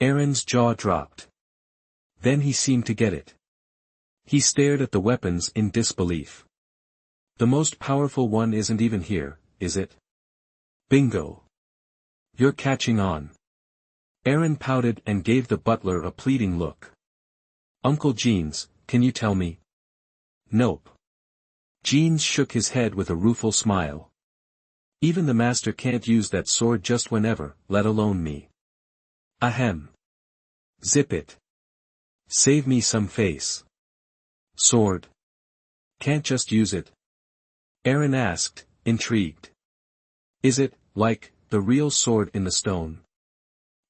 Aaron's jaw dropped. Then he seemed to get it. He stared at the weapons in disbelief. The most powerful one isn't even here, is it? Bingo. You're catching on. Aaron pouted and gave the butler a pleading look. Uncle Jeans, can you tell me? Nope. Jeans shook his head with a rueful smile. Even the master can't use that sword just whenever, let alone me. Ahem. Zip it. Save me some face. Sword. Can't just use it? Aaron asked, intrigued. Is it, like, the real sword in the stone?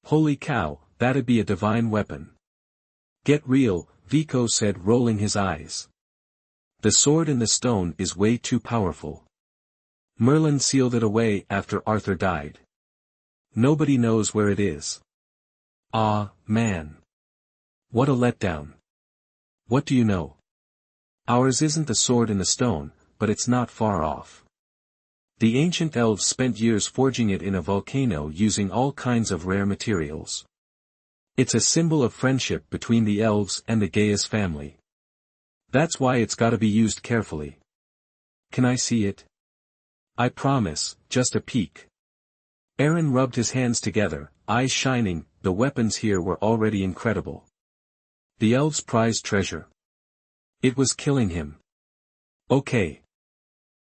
Holy cow, that'd be a divine weapon. Get real, Vico said, rolling his eyes. The sword in the stone is way too powerful. Merlin sealed it away after Arthur died. Nobody knows where it is. Ah, man. What a letdown. What do you know? Ours isn't the sword in the stone, but it's not far off. The ancient elves spent years forging it in a volcano using all kinds of rare materials. It's a symbol of friendship between the elves and the Gaius family. That's why it's gotta be used carefully. Can I see it? I promise, just a peek. Aaron rubbed his hands together, eyes shining. The weapons here were already incredible. The elves' prized treasure. It was killing him. Okay.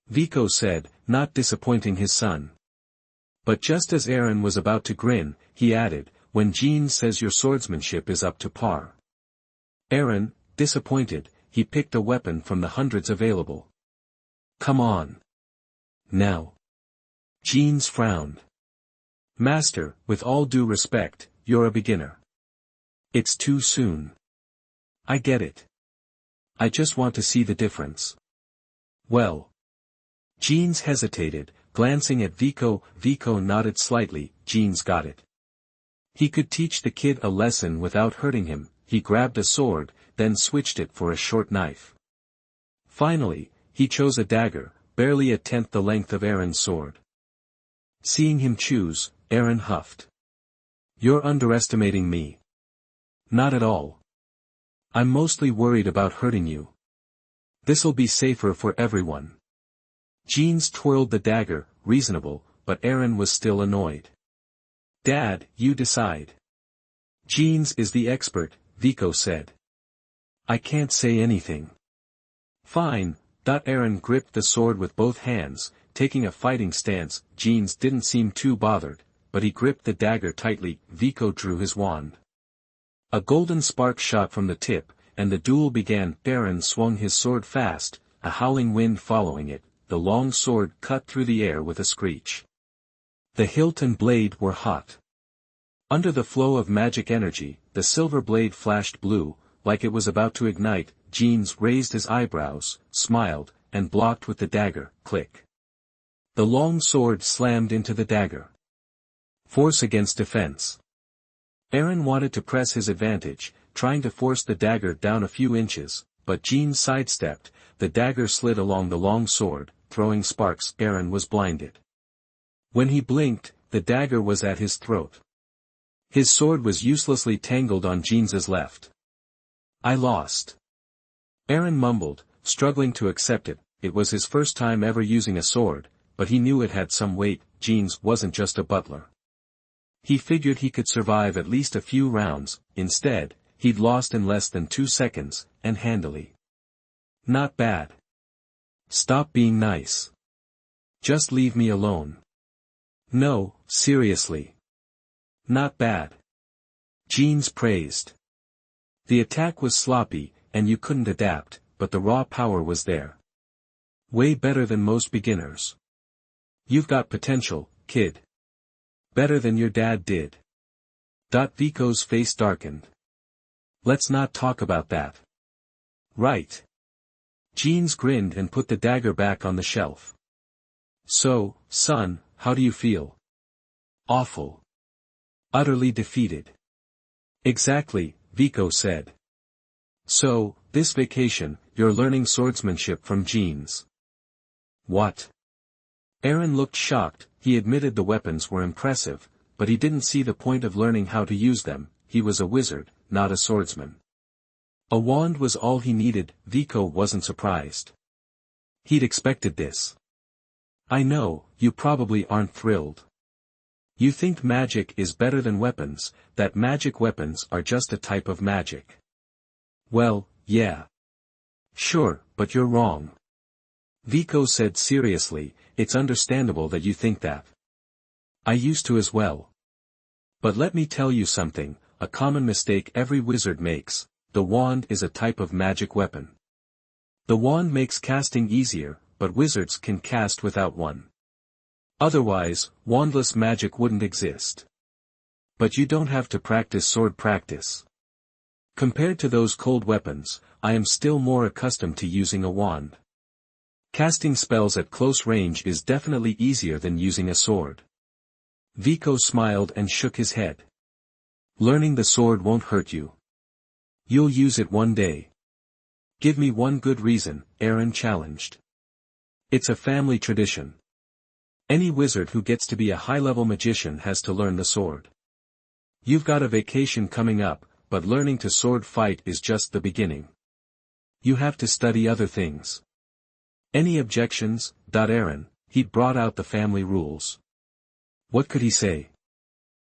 Vico said, not disappointing his son. But just as Aaron was about to grin, he added, when Jean says your swordsmanship is up to par. Aaron, disappointed, he picked a weapon from the hundreds available. Come on. Now. Jeans frowned. Master, with all due respect, you're a beginner. It's too soon. I get it. I just want to see the difference. Well. Jeans hesitated, glancing at Vico. Vico nodded slightly. Jeans got it. He could teach the kid a lesson without hurting him. He grabbed a sword, then switched it for a short knife. Finally, he chose a dagger, barely a tenth the length of Aaron's sword. Seeing him choose, Aaron huffed. You're underestimating me. Not at all. I'm mostly worried about hurting you. This'll be safer for everyone. Jeans twirled the dagger, reasonable, but Aaron was still annoyed. Dad, you decide. Jeans is the expert, Vico said. I can't say anything. Fine. Aaron gripped the sword with both hands, taking a fighting stance. Jeans didn't seem too bothered, but he gripped the dagger tightly. Vico drew his wand. A golden spark shot from the tip, and the duel began. Aaron swung his sword fast, a howling wind following it. The long sword cut through the air with a screech. The hilt and blade were hot. Under the flow of magic energy, the silver blade flashed blue, like it was about to ignite. Jeans raised his eyebrows, smiled, and blocked with the dagger. Click. The long sword slammed into the dagger. Force against defense. Aaron wanted to press his advantage, trying to force the dagger down a few inches, but Jeans sidestepped. The dagger slid along the long sword, throwing sparks. Aaron was blinded. When he blinked, the dagger was at his throat. His sword was uselessly tangled on Jeans's left. I lost. Aaron mumbled, struggling to accept it. It was his first time ever using a sword, but he knew it had some weight. Jeans wasn't just a butler. He figured he could survive at least a few rounds. Instead, he'd lost in less than 2 seconds, and handily. Not bad. Stop being nice. Just leave me alone. No, seriously. Not bad. Jeans praised. The attack was sloppy, and you couldn't adapt, but the raw power was there. Way better than most beginners. You've got potential, kid. Better than your dad did. Vico's face darkened. Let's not talk about that. Right. Jeans grinned and put the dagger back on the shelf. So, son, how do you feel? Awful. Utterly defeated. Exactly, Vico said. So, this vacation, you're learning swordsmanship from Jeans. What? Aaron looked shocked. He admitted the weapons were impressive, but he didn't see the point of learning how to use them. He was a wizard, not a swordsman. A wand was all he needed. Vico wasn't surprised. He'd expected this. I know, you probably aren't thrilled. You think magic is better than weapons, that magic weapons are just a type of magic. Well, yeah. Sure, but you're wrong. Vico said seriously, it's understandable that you think that. I used to as well. But let me tell you something, a common mistake every wizard makes, the wand is a type of magic weapon. The wand makes casting easier, but wizards can cast without one. Otherwise, wandless magic wouldn't exist. But you don't have to practice sword practice. Compared to those cold weapons, I am still more accustomed to using a wand. Casting spells at close range is definitely easier than using a sword. Vico smiled and shook his head. Learning the sword won't hurt you. You'll use it one day. Give me one good reason, Aaron challenged. It's a family tradition. Any wizard who gets to be a high-level magician has to learn the sword. You've got a vacation coming up, but learning to sword fight is just the beginning. You have to study other things. Any objections, Aaron? He brought out the family rules. What could he say?